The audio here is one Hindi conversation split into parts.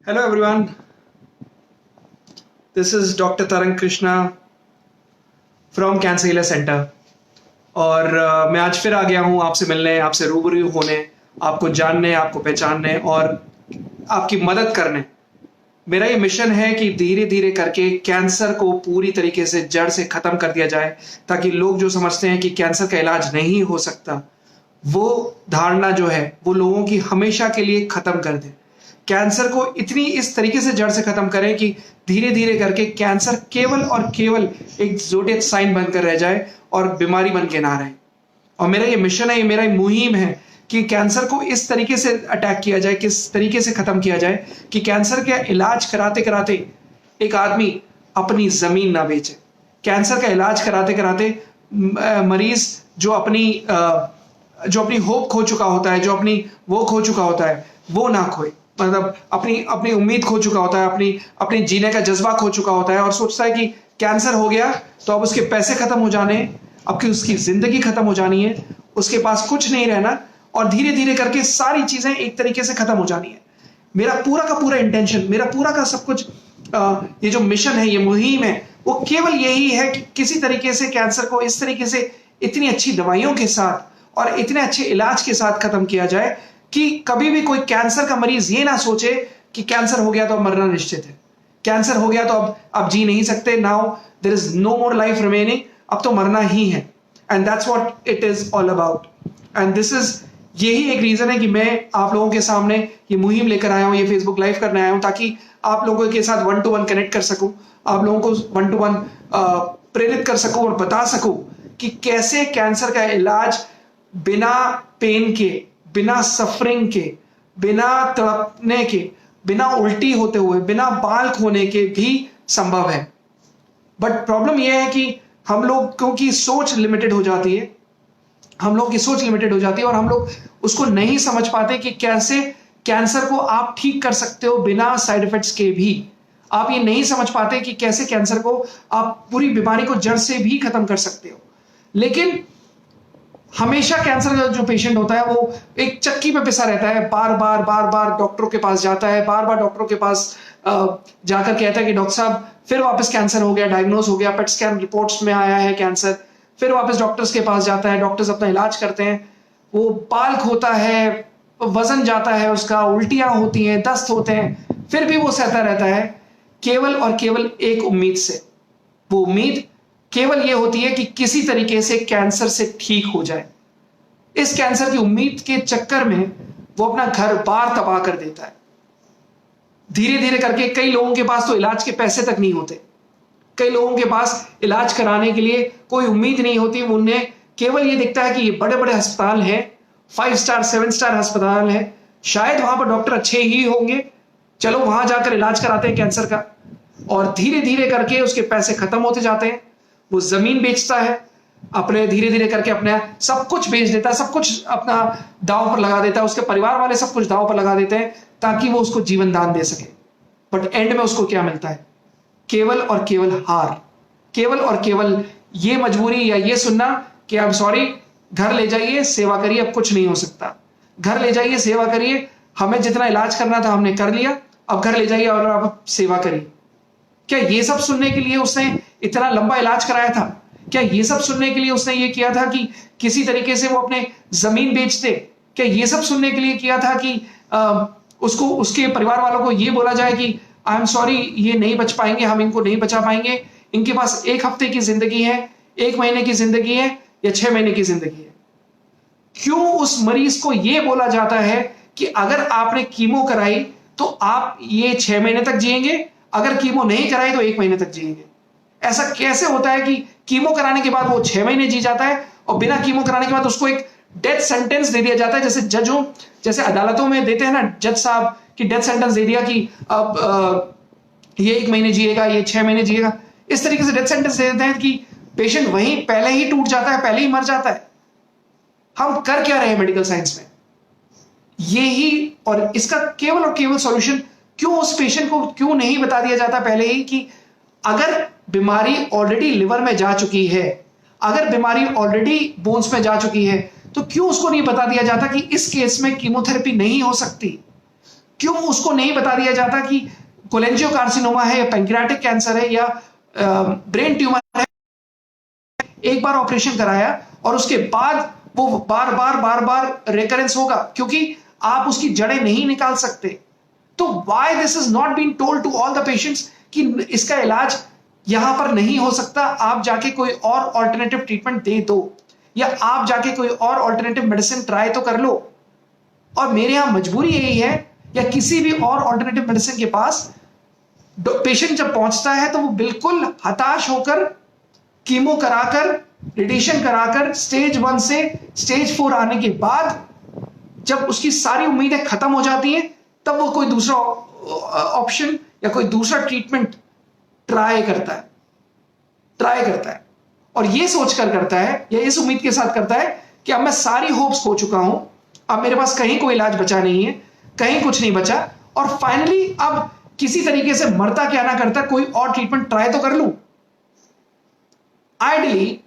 Hello everyone, this is Dr. Tarang Krishna from Cancer Healer Center और मैं आज फिर आ गया हूँ आपसे मिलने, आपसे रूबरू होने, आपको जानने, आपको पहचानने और आपकी मदद करने। मेरा ये मिशन है कि धीरे धीरे करके कैंसर को पूरी तरीके से जड़ से खत्म कर दिया जाए, ताकि लोग जो समझते हैं कि कैंसर का इलाज नहीं हो सकता, वो धारणा जो है वो लोगों की हमेशा के लिए खत्म कर दे। कैंसर को इतनी इस तरीके से जड़ से खत्म करें कि धीरे धीरे करके कैंसर केवल और केवल एक ज़ोडिएक साइन बनकर रह जाए और बीमारी बन के ना रहे। और मेरा ये मिशन है, ये मेरा मुहिम है कि कैंसर को इस तरीके से अटैक किया जाए, किस तरीके से खत्म किया जाए कि कैंसर का इलाज कराते कराते एक आदमी अपनी जमीन ना बेचे। कैंसर का इलाज कराते कराते मरीज जो अपनी होप खो चुका होता है, जो अपनी वो खो चुका होता है, वो ना खोए। मतलब अपनी उम्मीद खो चुका होता है, अपने जीने का जज्बा खो चुका होता है और सोचता है कि कैंसर हो गया तो अब उसके पैसे खत्म हो जाने, अब की उसकी जिंदगी खत्म हो जानी है, उसके पास कुछ नहीं रहना और धीरे धीरे करके सारी चीजें एक तरीके से खत्म हो जानी है। मेरा पूरा का पूरा इंटेंशन, मेरा पूरा का सब कुछ, ये जो मिशन है, ये मुहिम है, वो केवल यही है कि किसी तरीके से कैंसर को इस तरीके से इतनी अच्छी दवाइयों के साथ और इतने अच्छे इलाज के साथ खत्म किया जाए कि कभी भी कोई कैंसर का मरीज ये ना सोचे कि कैंसर हो गया तो अब मरना निश्चित है, कैंसर हो गया तो अब जी नहीं सकते, now there is no more life remaining, अब तो मरना ही है। And that's what it is all about. And this is, यही एक रीजन है कि मैं आप लोगों के सामने ये मुहिम लेकर आया हूं, ये फेसबुक लाइव करने आया हूं, ताकि आप लोगों के साथ 1-to-1 कनेक्ट कर सकूं, आप लोगों को 1-to-1 प्रेरित कर सकूं और बता सकूं कि कैसे कैंसर का इलाज बिना पेन के, बिना सफरिंग के, बिना तड़पने के, बिना उल्टी होते हुए, बिना बाल खोने के भी संभव है। बट प्रॉब्लम यह है कि हम लोगों की सोच लिमिटेड हो जाती है, हम लोग की सोच लिमिटेड हो जाती है और हम लोग उसको नहीं समझ पाते कि कैसे कैंसर को आप ठीक कर सकते हो बिना साइड इफेक्ट्स के भी। आप ये नहीं समझ पाते कि कैसे कैंसर को आप पूरी बीमारी को जड़ से भी खत्म कर सकते हो। लेकिन हमेशा कैंसर का जो पेशेंट होता है वो एक चक्की पे पिसा रहता है, बार बार डॉक्टरों के पास जाता है, बार बार डॉक्टरों के पास जाकर कहता है कि डॉक्टर साहब फिर वापस कैंसर हो गया, डायग्नोज हो गया, पेट स्कैन रिपोर्ट्स में आया है कैंसर। फिर वापस डॉक्टर्स के पास जाता है, डॉक्टर्स अपना इलाज करते हैं, वो बाल खोता है, वजन जाता है उसका, उल्टियां होती हैं, दस्त होते हैं, फिर भी वो सहता रहता है केवल और केवल एक उम्मीद से। वो उम्मीद केवल ये होती है कि किसी तरीके से कैंसर से ठीक हो जाए। इस कैंसर की उम्मीद के चक्कर में वो अपना घर बार तबाह कर देता है। धीरे धीरे करके कई लोगों के पास तो इलाज के पैसे तक नहीं होते, कई लोगों के पास इलाज कराने के लिए कोई उम्मीद नहीं होती। उन्हें केवल ये दिखता है कि ये बड़े बड़े अस्पताल हैं, 5 स्टार 7 स्टार अस्पताल है, शायद वहां पर डॉक्टर अच्छे ही होंगे, चलो वहां जाकर इलाज कराते हैं कैंसर का। और धीरे धीरे करके उसके पैसे खत्म होते जाते हैं, वो जमीन बेचता है, अपने धीरे धीरे करके अपने सब कुछ बेच देता है, सब कुछ अपना दांव पर लगा देता है, उसके परिवार वाले सब कुछ दांव पर लगा देते हैं ताकि वो उसको जीवन दान दे सके। बट एंड में उसको क्या मिलता है? केवल और केवल हार, केवल और केवल ये मजबूरी या ये सुनना कि आई एम सॉरी, घर ले जाइए, सेवा करिए, अब कुछ नहीं हो सकता, घर ले जाइए, सेवा करिए, हमें जितना इलाज करना था हमने कर लिया, अब घर ले जाइए और आप सेवा करिए। क्या ये सब सुनने के लिए उसने इतना लंबा इलाज कराया था? क्या ये सब सुनने के लिए उसने ये किया था कि किसी तरीके से वो अपने जमीन बेच दे? क्या ये सब सुनने के लिए किया था कि उसको, उसके परिवार वालों को ये बोला जाए कि आई एम सॉरी, ये नहीं बच पाएंगे, हम इनको नहीं बचा पाएंगे, इनके पास 1 हफ्ते की जिंदगी है, 1 महीने की जिंदगी है या 6 महीने की जिंदगी है? क्यों उस मरीज को यह बोला जाता है कि अगर आपने कीमो कराई तो आप ये 6 महीने तक जिएंगे, अगर कीमो नहीं कराई तो 1 महीने तक जिएंगे? ऐसा कैसे होता है कि कीमो कराने के बाद वो 6 महीने जी जाता है और बिना कीमो कराने के बाद उसको एक डेथ सेंटेंस दे दिया जाता है, जैसे जजों, जैसे अदालतों में देते हैं ना जज साहब की डेथ सेंटेंस दे दिया कि अब ये 1 महीने जिएगा, ये 6 महीने जिएगा। इस तरीके से डेथ सेंटेंस दे देते हैं कि पेशेंट वहीं पहले ही टूट जाता है, पहले ही मर जाता है। हम कर क्या रहे हैं मेडिकल साइंस में? यही, और इसका केवल और केवल सॉल्यूशन क्यों उस पेशेंट को क्यों नहीं बता दिया जाता पहले ही कि अगर बीमारी ऑलरेडी लिवर में जा चुकी है, अगर बीमारी ऑलरेडी बोन्स में जा चुकी है, तो क्यों उसको नहीं बता दिया जाता कि इस केस में कीमोथेरेपी नहीं हो सकती? क्यों उसको नहीं बता दिया जाता कि कोलेंजियोकार्सिनोमा है या पैंक्रियाटिक कैंसर है या ब्रेन ट्यूमर है, एक बार ऑपरेशन कराया और उसके बाद वो बार बार रिकरेंस होगा, क्योंकि आप उसकी जड़ें नहीं निकाल सकते। तो why this is not been told to all the patients कि इसका इलाज यहां पर नहीं हो सकता, आप जाके कोई और ऑल्टरनेटिव ट्रीटमेंट दे दो, या आप जाके कोई और ऑल्टरनेटिव मेडिसिन ट्राई तो कर लो। और मेरे यहां मजबूरी यही है, या किसी भी और ऑल्टरनेटिव मेडिसिन के पास पेशेंट जब पहुंचता है तो वो बिल्कुल हताश होकर कीमो कराकर, रेडिएशन कराकर स्टेज 1 से स्टेज 4 आने के बाद जब उसकी सारी उम्मीदें खत्म हो जाती हैं, तब वो कोई दूसरा ऑप्शन या कोई दूसरा ट्रीटमेंट ट्राई करता है और ये सोचकर करता है या इस उम्मीद के साथ करता है कि अब मैं सारी होप्स खो चुका हूं, अब मेरे पास कहीं कोई इलाज बचा नहीं है, कहीं कुछ नहीं बचा, और फाइनली अब किसी तरीके से मरता क्या ना करता कोई और ट्रीटमेंट ट्राई तो कर लूं। आइडियली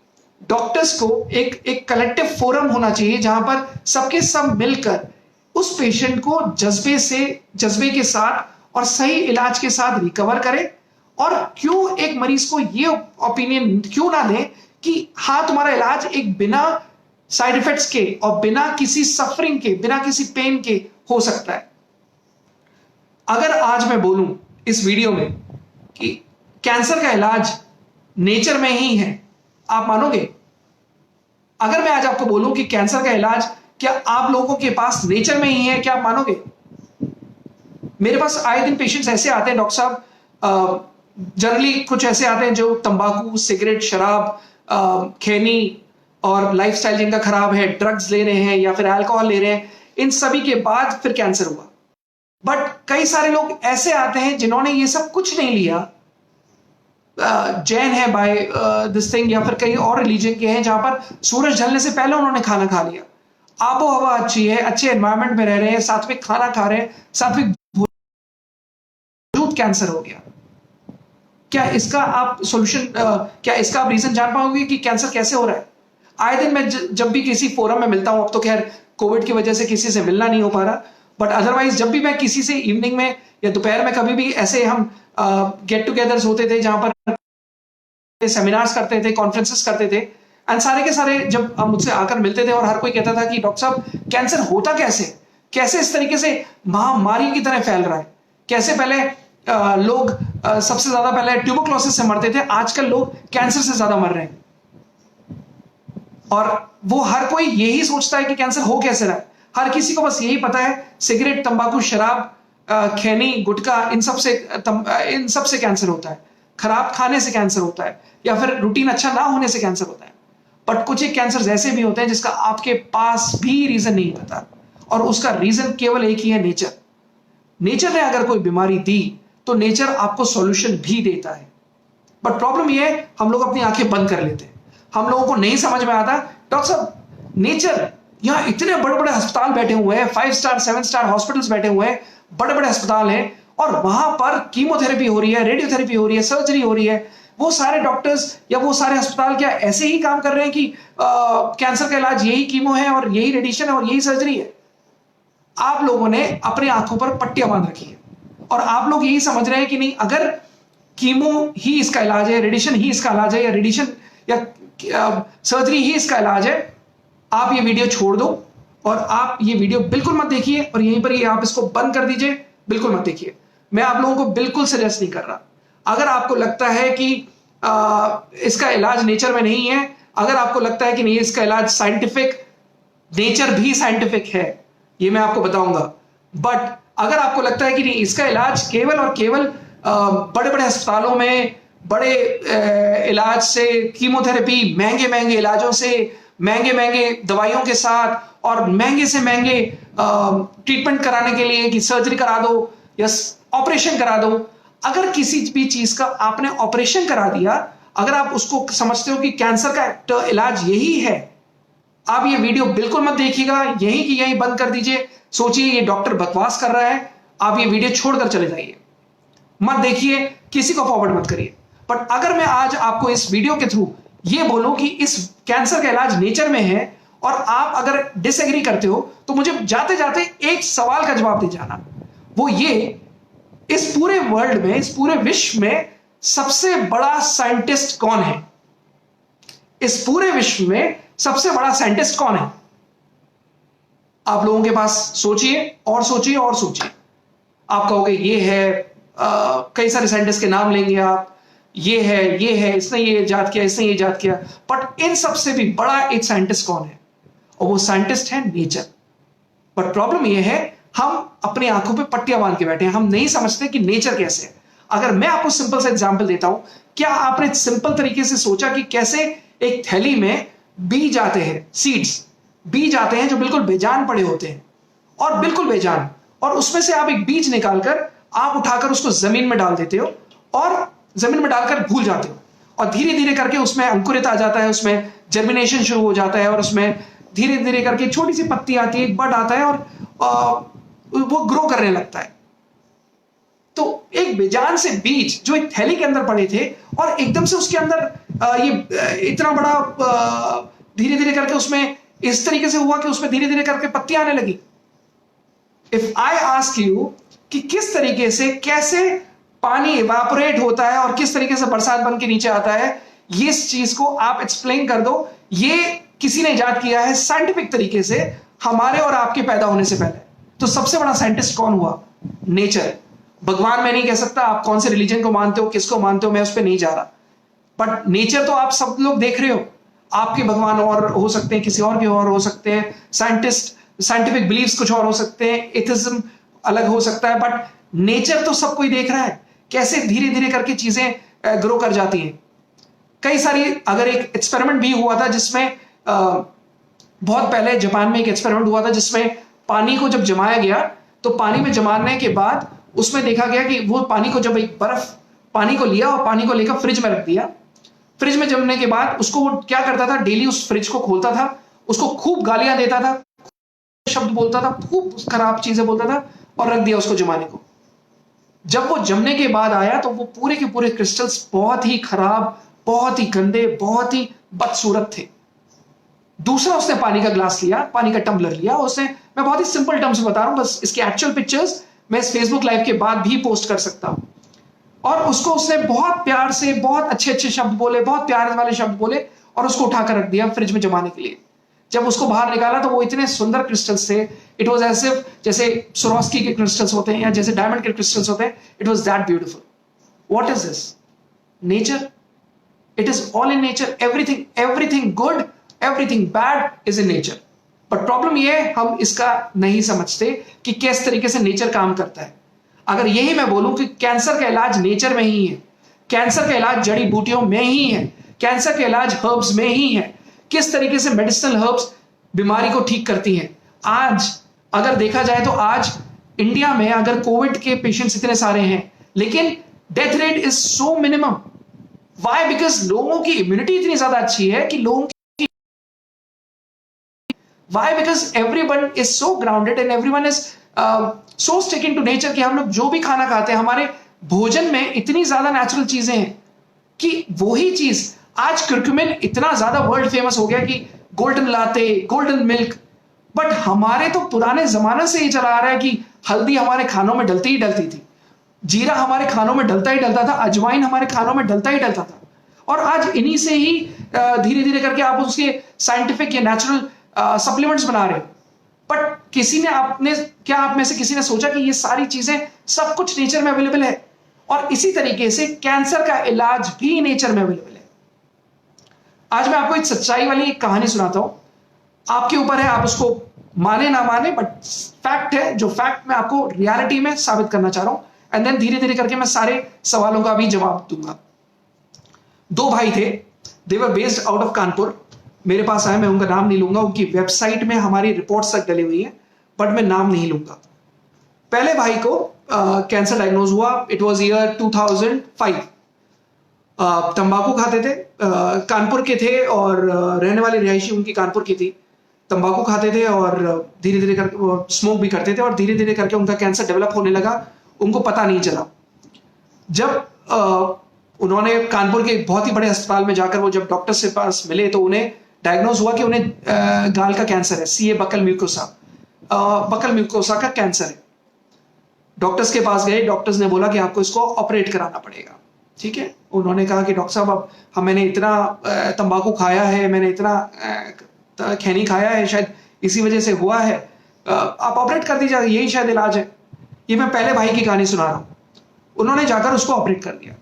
डॉक्टर्स को एक कलेक्टिव फोरम होना चाहिए जहां पर सबके सब मिलकर उस पेशेंट को जज्बे के साथ और सही इलाज के साथ रिकवर करें। और क्यों एक मरीज को ये ओपिनियन क्यों ना दें कि हाँ तुम्हारा इलाज एक बिना साइड इफेक्ट्स के और बिना किसी सफरिंग के, बिना किसी पेन के हो सकता है। अगर आज मैं बोलूं इस वीडियो में कि कैंसर का इलाज नेचर में ही है, आप मानोगे? अगर मैं आज आपको बोलूं कि कैंसर का इलाज क्या आप लोगों के पास नेचर में ही है, क्या आप मानोगे? मेरे पास आए दिन पेशेंट्स ऐसे आते हैं, डॉक्टर साहब, जनरली कुछ ऐसे आते हैं जो तंबाकू, सिगरेट, शराब, खैनी और लाइफस्टाइल जिनका खराब है, ड्रग्स ले रहे हैं या फिर अल्कोहल ले रहे हैं, इन सभी के बाद फिर कैंसर हुआ। बट कई सारे लोग ऐसे आते हैं जिन्होंने ये सब कुछ नहीं लिया, जैन है बाय दिस थिंग, या फिर कई और रिलीजन के हैं जहां पर सूरज ढलने से पहले उन्होंने खाना खा लिया, आबो हवा अच्छी है, अच्छे एनवायरमेंट में रह रहे हैं, सात्विक खाना खा रहे हैं, सात्विक कैंसर हो गया। क्या इसका आप सॉल्यूशन, क्या इसका आप रीजन जान पाओगे कि कैंसर कैसे हो रहा है? आए दिन मैं जब भी किसी फोरम में मिलता हूं, अब तो खैर कोविड की वजह से किसी से मिलना नहीं हो पा रहा, बट अदरवाइज जब भी मैं किसी से इवनिंग में या दोपहर में कभी भी ऐसे हम गेट टुगेदर्स होते थे जहां पर सेमिनार्स करते थे, कॉन्फ्रेंसेस करते थे, एंड सारे के सारे जब मुझसे आकर मिलते थे और हर कोई कहता था कि डॉक्टर साहब कैंसर होता कैसे इस तरीके से महामारी की तरह फैल रहा है, कैसे पहले लोग सबसे ज्यादा पहले ट्यूबरक्लोसिस से मरते थे, आजकल लोग कैंसर से ज्यादा मर रहे हैं। और वो हर कोई यही सोचता है कि कैंसर हो कैसे रहा है। हर किसी को बस यही पता है सिगरेट, तंबाकू, शराब, खैनी, गुटखा, इन सब से कैंसर होता है, खराब खाने से कैंसर होता है, या फिर रूटीन अच्छा ना होने से कैंसर होता है। बट कुछ एक कैंसर ऐसे भी होते हैं जिसका आपके पास भी रीजन नहीं पता, और उसका रीजन केवल एक ही है, नेचर। नेचर ने अगर कोई बीमारी दी तो नेचर आपको सॉल्यूशन भी देता है। बट प्रॉब्लम यह है हम लोग अपनी आंखें बंद कर लेते हैं, हम लोगों को नहीं समझ में आता डॉक्टर साहब नेचर, यहां इतने बड़े बड़े अस्पताल बैठे हुए हैं, 5 स्टार 7 स्टार हॉस्पिटल्स बैठे हुए हैं, बड़े बड़े अस्पताल हैं, और वहां पर कीमोथेरेपी हो रही है, रेडियोथेरेपी हो रही है, सर्जरी हो रही है। वो सारे डॉक्टर्स या वो सारे अस्पताल क्या ऐसे ही काम कर रहे हैं कि कैंसर का इलाज यही कीमो है और यही रेडिएशन है और यही सर्जरी है? आप लोगों ने अपनी आंखों पर पट्टियां बांध रखी है और आप लोग यही समझ रहे हैं कि नहीं, अगर कीमो ही इसका इलाज है, रेडिएशन ही इसका इलाज है, या रेडिएशन या सर्जरी ही इसका इलाज है, आप ये वीडियो छोड़ दो और आप ये वीडियो बिल्कुल मत देखिए, और यहीं पर ही आप इसको बंद कर दीजिए, बिल्कुल मत देखिए। मैं आप लोगों को बिल्कुल सजेस्ट नहीं कर रहा। अगर आपको लगता है कि इसका इलाज नेचर में नहीं है, अगर आपको लगता है कि नहीं इसका इलाज साइंटिफिक, नेचर भी साइंटिफिक है, ये मैं आपको बताऊंगा, बट अगर आपको लगता है कि नहीं इसका इलाज केवल और केवल बड़े बड़े अस्पतालों में बड़े इलाज से, कीमोथेरेपी, महंगे महंगे इलाजों से, महंगे महंगे दवाइयों के साथ और महंगे से महंगे ट्रीटमेंट कराने के लिए कि सर्जरी करा दो या ऑपरेशन करा दो, अगर किसी भी चीज का आपने ऑपरेशन करा दिया, अगर आप उसको समझते हो कि कैंसर का इलाज यही है, आप ये वीडियो बिल्कुल मत देखिएगा, यहीं की यहीं बंद कर दीजिए। सोचिए ये डॉक्टर बकवास कर रहा है, आप ये वीडियो छोड़कर चले जाइए, मत देखिए, किसी को फॉरवर्ड मत करिए। बट अगर मैं आज आपको इस वीडियो के थ्रू ये बोलूं कि इस कैंसर का इलाज नेचर में है और आप अगर डिसएग्री करते हो तो मुझे जाते जाते एक सवाल का जवाब दे जाना, वो ये, इस पूरे वर्ल्ड में, इस पूरे विश्व में सबसे बड़ा साइंटिस्ट कौन है? इस पूरे विश्व में सबसे बड़ा साइंटिस्ट कौन है? आप लोगों के पास सोचिए और सोचिए और सोचिए। आप कहोगे ये है, कई सारे साइंटिस्ट के नाम लेंगे आप, ये है, इसने ये इजाद किया, इसने ये इजाद किया, बट इन सबसे भी बड़ा एक साइंटिस्ट कौन है? और वो साइंटिस्ट है नेचर। बट प्रॉब्लम ये है, हम अपनी आंखों पे पट्टियां बांध के बैठे हैं, हम नहीं समझते कि नेचर कैसे है। अगर मैं आपको सिंपल सा एग्जांपल देता हूं, क्या आपने सिंपल तरीके से सोचा कि कैसे एक थैली में बीज आते हैं, सीड्स, बीज आते हैं जो बिल्कुल बेजान पड़े होते हैं, और बिल्कुल बेजान, और उसमें से आप एक बीज निकालकर आप उठाकर उसको जमीन में डाल देते हो, और जमीन में डालकर भूल जाते हो, और धीरे धीरे करके उसमें अंकुरित आ जाता है, उसमें जर्मिनेशन शुरू हो जाता है, और उसमें धीरे धीरे करके एक छोटी सी पत्ती आती है, एक बड आता है, और वो ग्रो करने लगता है। तो एक बेजान से बीज जो एक थैली के अंदर पड़े थे, और एकदम से उसके अंदर ये इतना बड़ा धीरे धीरे करके उसमें इस तरीके से हुआ कि उसमें धीरे धीरे करके पत्ती आने लगी। इफ आई आस्क यू कि किस तरीके से, कैसे पानी इवापोरेट होता है और किस तरीके से बरसात बन के नीचे आता है, ये इस चीज को आप एक्सप्लेन कर दो। ये किसी ने इजाद किया है साइंटिफिक तरीके से, हमारे और आपके पैदा होने से पहले। तो सबसे बड़ा साइंटिस्ट कौन हुआ? नेचर। भगवान मैं नहीं कह सकता, आप कौन से रिलीजन को मानते हो, किसको मानते हो, मैं उस पर नहीं जा रहा, बट नेचर तो आप सब लोग देख रहे हो। आपके भगवान और हो सकते हैं, किसी और के और हो सकते हैं, साइंटिफिक बिलीव्स कुछ और हो सकते हैं, एथिज्म अलग हो सकता है, बट नेचर तो सब कोई देख रहा है कैसे धीरे धीरे करके चीजें ग्रो कर जाती हैं। कई सारी, अगर एक एक्सपेरिमेंट भी हुआ था जिसमें बहुत पहले जापान में एक एक्सपेरिमेंट हुआ था जिसमें पानी को जब जमाया गया, तो पानी में जमाने के बाद उसमें देखा गया कि वो पानी को, जब एक बर्फ पानी को लिया और पानी को लेकर फ्रिज में रख दिया, फ्रिज में जमने के बाद उसको वो क्या करता था, डेली उस फ्रिज को खोलता था, उसको खूब गालियां देता था, शब्द बोलता था, खूब खराब चीजें बोलता था, और रख दिया उसको जमाने को। जब वो जमने के बाद आया तो वो पूरे के पूरे क्रिस्टल्स बहुत ही खराब, बहुत ही गंदे, बहुत ही बदसूरत थे। दूसरा उसने पानी का ग्लास लिया, पानी का टम्बलर लिया, उसने, मैं बहुत ही सिंपल टर्म्स में बता रहा हूं, बस इसके एक्चुअल पिक्चर्स मैं इस फेसबुक लाइव के बाद भी पोस्ट कर सकता हूं, और उसको उसने बहुत प्यार से, बहुत अच्छे अच्छे शब्द बोले, बहुत प्यार वाले शब्द बोले, और उसको उठाकर रख दिया फ्रिज में जमाने के लिए। जब उसको बाहर निकाला तो वो इतने सुंदर क्रिस्टल्स थे, इट वाज एज इफ जैसे सोरोस्की के क्रिस्टल्स होते हैं या जैसे डायमंड के क्रिस्टल्स होते हैं, it was that beautiful. What is this? Nature. It is all in nature. Everything good, everything bad is in nature. But problem ये है, हम इसका नहीं समझते कि किस तरीके से नेचर काम करता है। अगर यही मैं बोलूं कि कैंसर का इलाज नेचर में ही है, कैंसर का इलाज जड़ी बूटियों में ही है, कैंसर का इलाज हर्ब्स में ही है, किस तरीके से मेडिसिनल हर्ब्स बीमारी को ठीक करती हैं। आज अगर देखा जाए तो आज इंडिया में अगर कोविड के पेशेंट्स इतने सारे हैं, लेकिन death rate is so minimum. Why? Because लोगों की इम्यूनिटी इतनी ज्यादा अच्छी है कि लोगों की, why? Because everyone is so grounded and everyone is so sticking to nature कि हम लोग जो भी खाना खाते हैं, हमारे भोजन में इतनी ज्यादा नेचुरल चीजें हैं कि वही चीज आज कुरकुमिन इतना ज्यादा वर्ल्ड फेमस हो गया कि golden latte, golden milk, but हमारे तो पुराने जमाने से ही चला आ रहा है कि हल्दी हमारे खानों में डलती ही डलती थी, जीरा हमारे खानों में डलता ही डलता था, अजवाइन हमारे खानों में डलता ही डलता था, और आज इन्हीं से ही धीरे धीरे करके आप उसके साइंटिफिक या नेचुरल सप्लीमेंट्स बना रहे हो। बट किसी ने, आपने, क्या आप में से किसी ने सोचा कि ये सारी चीजें सब कुछ नेचर में अवेलेबल है? और इसी तरीके से कैंसर का इलाज भी नेचर में अवेलेबल है। आज मैं आपको एक सच्चाई वाली एक कहानी सुनाता हूं, आपके ऊपर है, आप उसको माने ना माने, बट फैक्ट है, जो फैक्ट मैं आपको रियलिटी में साबित करना चाह रहा हूं, एंड देन धीरे धीरे करके मैं सारे सवालों का भी जवाब दूंगा। दो भाई थे, they were based out of Kanpur. मेरे पास आए, मैं उनका नाम नहीं लूंगा, उनकी वेबसाइट में हमारी रिपोर्ट्स तक डली हुई है, बट मैं नाम नहीं लूंगा। पहले भाई को कैंसर डायग्नोज हुआ, इट वाज ईयर 2005। तंबाकू खाते थे, कानपुर के थे, और रहने वाली रिहायशी उनकी कानपुर की थी। तंबाकू खाते थे और धीरे धीरे करके स्मोक भी करते थे, और धीरे धीरे करके उनका कैंसर डेवलप होने लगा, उनको पता नहीं चला। जब उन्होंने कानपुर के एक बहुत ही बड़े अस्पताल में जाकर वो जब डॉक्टर से पास मिले, तो उन्हें डायग्नोज हुआ कि उन्हें गाल का कैंसर है, सीए बकल म्यूकोसा का कैंसर है। डॉक्टर्स के पास गए, डॉक्टर्स ने बोला कि आपको इसको ऑपरेट कराना पड़ेगा। ठीक है, उन्होंने कहा कि डॉक्टर साहब अब मैंने इतना तंबाकू खाया है, मैंने इतना खैनी खाया है, शायद इसी वजह से हुआ है, आप ऑपरेट कर दीजिए, यही शायद इलाज है। ये मैं पहले भाई की कहानी सुना रहा हूँ। उन्होंने जाकर उसको ऑपरेट कर दिया।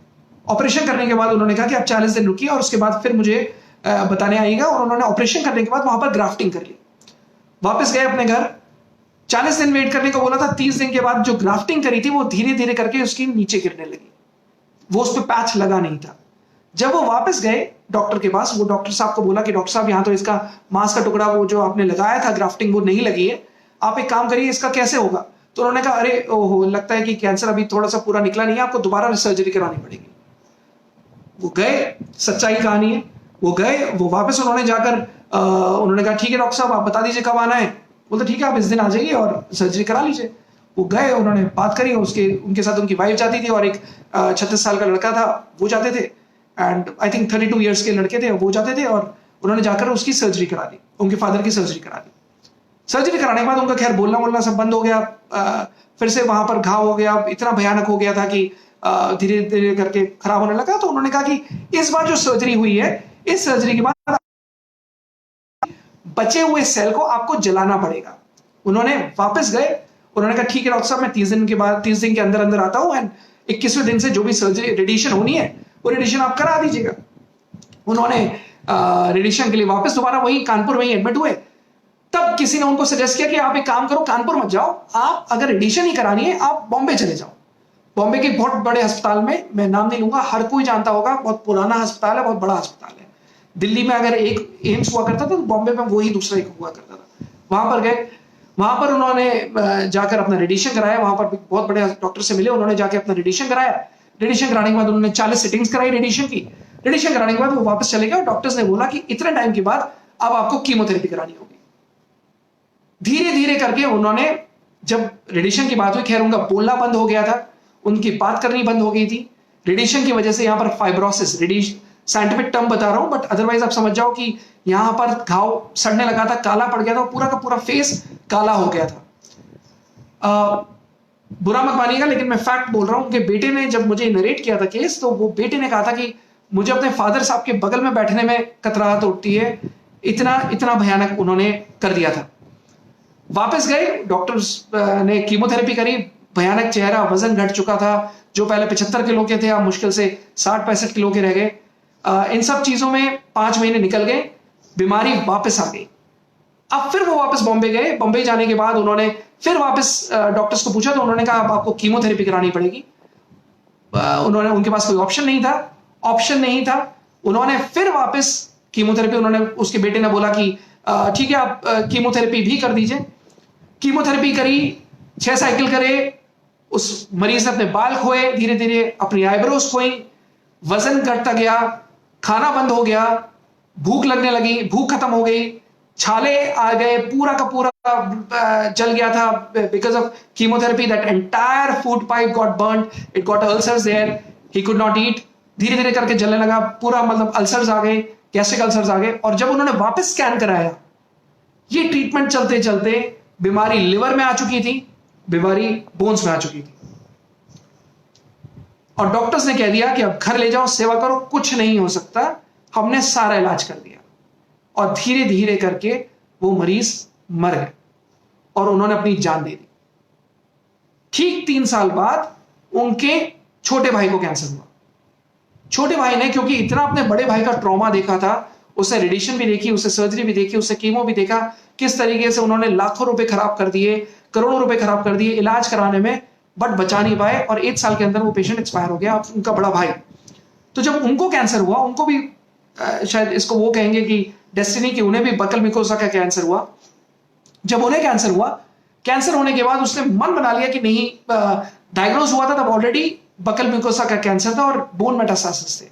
ऑपरेशन करने के बाद उन्होंने कहा कि आप 40 दिन रुकिए और उसके बाद फिर मुझे बताने आइएगा, और उन्होंने ऑपरेशन करने के बाद वहां पर ग्राफ्टिंग कर ली। वापस गए अपने घर, 40 दिन वेट करने को बोला था, 30 दिन के बाद जो ग्राफ्टिंग करी थी वो धीरे धीरे करके उसकी नीचे गिरने लगी, वो उस पर पैच लगा नहीं था। जब वो वापस गए डॉक्टर के पास, वो डॉक्टर साहब को बोला कि डॉक्टर साहब यहाँ तो इसका मांस का टुकड़ा वो जो आपने लगाया था ग्राफ्टिंग वो नहीं लगी है, आप एक काम करिए, इसका कैसे होगा? तो उन्होंने कहा अरे ओहो, लगता है कि कैंसर अभी थोड़ा सा पूरा निकला नहीं है, आपको दोबारा सर्जरी करानी पड़ेगी। वो गए, सच्चाई कहानी है, वो गए, वो वापस उन्होंने जाकर उन्होंने कहा ठीक है डॉक्टर साहब आप बता दीजिए कब आना है। बोलते ठीक है आप इस दिन आ जाइए और सर्जरी करा लीजिए। वो गए, उन्होंने बात करी, उनके साथ उनकी वाइफ जाती थी और एक 36 साल का लड़का था वो जाते थे, एंड आई थिंक 32 ईयर्स के लड़के थे वो जाते थे, और उन्होंने जाकर उसकी सर्जरी करा दी, उनके फादर की सर्जरी करा दी। सर्जरी कराने के बाद उनका खैर बोलना सब बंद हो गया, फिर से वहां पर घाव हो गया, इतना भयानक हो गया था कि धीरे धीरे करके खराब होने लगा। तो उन्होंने कहा कि इस बार जो सर्जरी हुई है, इस सर्जरी के बाद बचे हुए सेल को आपको जलाना पड़ेगा। उन्होंने वापस गए, उन्होंने कहा ठीक है डॉक्टर साहब मैं 30 दिन के बाद 30 दिन के अंदर अंदर आता हूं, एंड 21वें दिन से जो भी सर्जरी रेडिएशन होनी है वो रेडिएशन आप करा दीजिएगा। उन्होंने रेडिएशन के लिए वापस दोबारा वही कानपुर में ही एडमिट हुए। तब किसी ने उनको सजेस्ट किया कि आप एक काम करो, कानपुर मत जाओ, आप अगर रेडिएशन ही करानी है आप बॉम्बे चले जाओ। बॉम्बे के बहुत बड़े अस्पताल में, मैं नाम नहीं लूंगा, हर कोई जानता होगा, बहुत पुराना अस्पताल है, बहुत बड़ा अस्पताल है। दिल्ली में अगर एक एम्स हुआ करता था तो बॉम्बे में वही दूसरा एक हुआ करता था। वहां पर गए, वहां पर उन्होंने जाकर अपना रेडिएशन कराया, वहां पर बहुत बड़े डॉक्टर से मिले, उन्होंने जाकर अपना रेडिएशन कराया। रेडिएशन कराने के बाद उन्होंने 40 सिटिंग्स कराई रेडिएशन की। रेडिएशन कराने के बाद वो वापस चले गए और डॉक्टर्स ने बोला कि इतने टाइम के बाद अब आपको कीमोथेरेपी करानी होगी। धीरे धीरे करके उन्होंने, जब रेडिएशन की बात हुई, खैर उनका बोलना बंद हो गया था, उनकी बात करनी बंद हो गई थी रेडिएशन की वजह से। यहां पर फाइब्रोसिस, रेडिएशन साइंटिफिक टर्म बता रहा हूं, बट अदरवाइज आप समझ जाओ कि यहां पर घाव सड़ने लगा था, काला पड़ गया था, पूरा का पूरा फेस काला हो गया था। बुरा मत मानिएगा लेकिन मैं फैक्ट बोल रहा हूं। उनके बेटे ने जब मुझे नरेट किया था केस, तो वो बेटे ने कहा था कि मुझे अपने फादर साहब के बगल में बैठने में कतराहट उठती है, इतना इतना भयानक उन्होंने कर दिया था। वापस गए, डॉक्टर्स ने कीमोथेरेपी करी, भयानक चेहरा, वजन घट चुका था, जो पहले 75 किलो के थे आप मुश्किल से 60-65 किलो के रह गए। इन सब चीजों में 5 महीने निकल गए, बीमारी वापस आ गई। अब फिर वो वापस बॉम्बे गए। बॉम्बे जाने के बाद उन्होंने फिर वापस डॉक्टर्स को पूछा, तो उन्होंने कहा अब आपको कीमोथेरेपी करानी पड़ेगी। उन्होंने, उनके पास कोई ऑप्शन नहीं था। उन्होंने फिर वापस कीमोथेरेपी, उन्होंने, उसके बेटे ने बोला कि ठीक है आप कीमोथेरेपी भी कर दीजिए। कीमोथेरेपी करी, 6 साइकिल करे, उस मरीज ने अपने बाल खोए, धीरे धीरे अपनी आईब्रोज खोई, वजन घटता गया, खाना बंद हो गया, भूख लगने लगी, भूख खत्म हो गई, छाले आ गए, पूरा का पूरा जल गया था because of chemotherapy. That entire food pipe got burned, it got ulcers there, he could not eat. धीरे धीरे करके जलने लगा, पूरा मतलब अल्सर्स आ गए, गैस्ट्रिक अल्सर्स आ गए। और जब उन्होंने वापस स्कैन कराया, ये ट्रीटमेंट चलते चलते बीमारी लिवर में आ चुकी थी, बीमारी बोन्स में आ चुकी थी, और डॉक्टर्स ने कह दिया कि अब घर ले जाओ, सेवा करो, कुछ नहीं हो सकता। हमने सारा इलाज कर दिया, और धीरे धीरे करके वो मरीज मर गए और उन्होंने अपनी जान दे दी। ठीक 3 साल बाद उनके छोटे भाई को कैंसर हुआ। छोटे भाई ने, क्योंकि इतना अपने बड़े भाई का ट्रॉमा देखा था, उसे रेडिएशन भी देखी, उसे सर्जरी भी देखी, उसे कीमो भी देखा, किस तरीके से उन्होंने लाखों रुपए खराब कर दिए, करोड़ों रुपए खराब कर दिए इलाज कराने में, बट बचा नहीं पाए, और 1 साल के अंदर वो पेशेंट एक्सपायर हो गया, उनका बड़ा भाई। तो जब उनको कैंसर हुआ, उनको भी शायद इसको वो कहेंगे कि डेस्टिनी, की उन्हें भी बकल मिकोसा का कैंसर हुआ। जब उन्हें कैंसर हुआ, कैंसर होने के बाद उसने मन बना लिया कि नहीं, डायग्नोज हुआ था तब ऑलरेडी बकल मिकोसा का कैंसर था और बोन मेटास्टेसिस थे।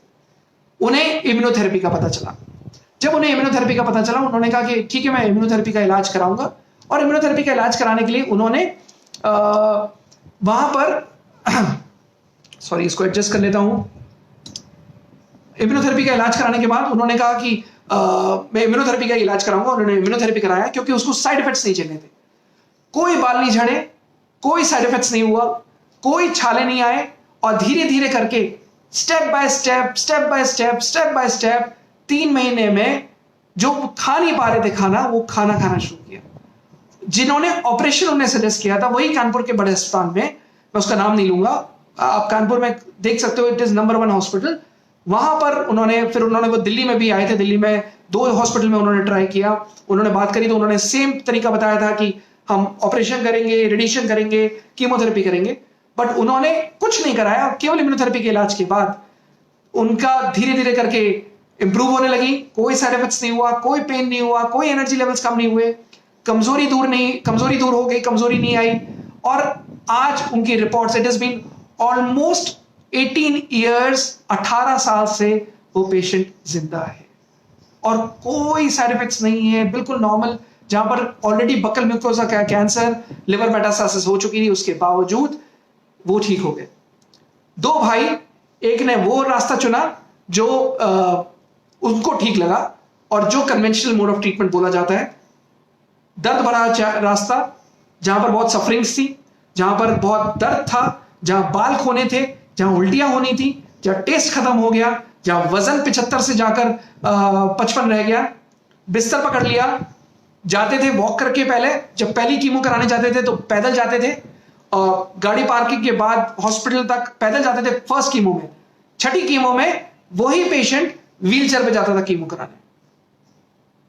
उन्हें इम्यूनोथेरेपी का पता चला। जब उन्हें इम्यूनोथेरेपी का पता चला, उन्होंने कहा कि ठीक है मैं इम्यूनोथेरेपी का इलाज कराऊंगा, और इम्यूनोथेरेपी का इलाज कराने के लिए उन्होंने वहां पर सॉरी इसको एडजस्ट कर लेता हूं। इम्यूनोथेरेपी का इलाज कराने के बाद उन्होंने कहा कि मैं इम्यूनोथेरेपी का इलाज कराऊंगा। उन्होंने इम्यूनोथेरेपी कराया, क्योंकि उसको साइड इफेक्ट्स नहीं झेलने थे। कोई बाल नहीं झड़े, कोई साइड इफेक्ट्स नहीं हुआ, कोई छाले नहीं आए, और धीरे धीरे करके स्टेप बाय स्टेप 3 महीने में जो खा नहीं पा रहे थे खाना, वो खाना खाना शुरू किया। जिन्होंने ऑपरेशन उन्हें सजेस्ट किया था वही कानपुर के बड़े अस्पताल में, मैं उसका नाम नहीं लूंगा, आप कानपुर में देख सकते हो, इट इज नंबर 1 हॉस्पिटल। वहां पर उन्होंने वो दिल्ली में भी आए थे, दिल्ली में 2 हॉस्पिटल में उन्होंने ट्राई किया, उन्होंने बात करी तो उन्होंने सेम तरीका बताया था कि हम ऑपरेशन करेंगे, रेडिएशन करेंगे, कीमोथेरेपी करेंगे, बट उन्होंने कुछ नहीं कराया। केवल इम्यूनोथेरेपी के इलाज के बाद उनका धीरे धीरे करके इंप्रूव होने लगी, कोई साइड इफेक्ट्स नहीं हुआ, कोई पेन नहीं हुआ, कोई एनर्जी लेवल्स कम नहीं हुए, कमजोरी दूर हो गई, कमजोरी नहीं आई। और आज उनकी reports, it has been almost 18 years, 18 साल से वो पेशेंट जिंदा है और कोई साइड इफेक्ट्स नहीं है, बिल्कुल नॉर्मल। जहां पर ऑलरेडी बकल म्यूकोसा का कैंसर, लिवर मेटास्टेसिस हो चुकी थी, उसके बावजूद वो ठीक हो गए। 2 भाई, एक ने वो रास्ता चुना जो उनको ठीक लगा, और जो कन्वेंशनल मोड ऑफ ट्रीटमेंट बोला जाता है, दर्द भरा रास्ता, जहां पर बहुत सफरिंग्स थी, जहां पर बहुत दर्द था, जहां बाल खोने थे, जहां उल्टियां होनी थी, जहां टेस्ट खत्म हो गया, जहां वजन 75 से जाकर 55 रह गया, बिस्तर पकड़ लिया, जाते थे वॉक करके, पहले जब पहली कीमो कराने जाते थे तो पैदल जाते थे, गाड़ी पार्किंग के बाद हॉस्पिटल तक पैदल जाते थे फर्स्ट कीमो में। 6ठी कीमो में वही पेशेंट व्हीलचेयर पे जाता था कीमो कराने।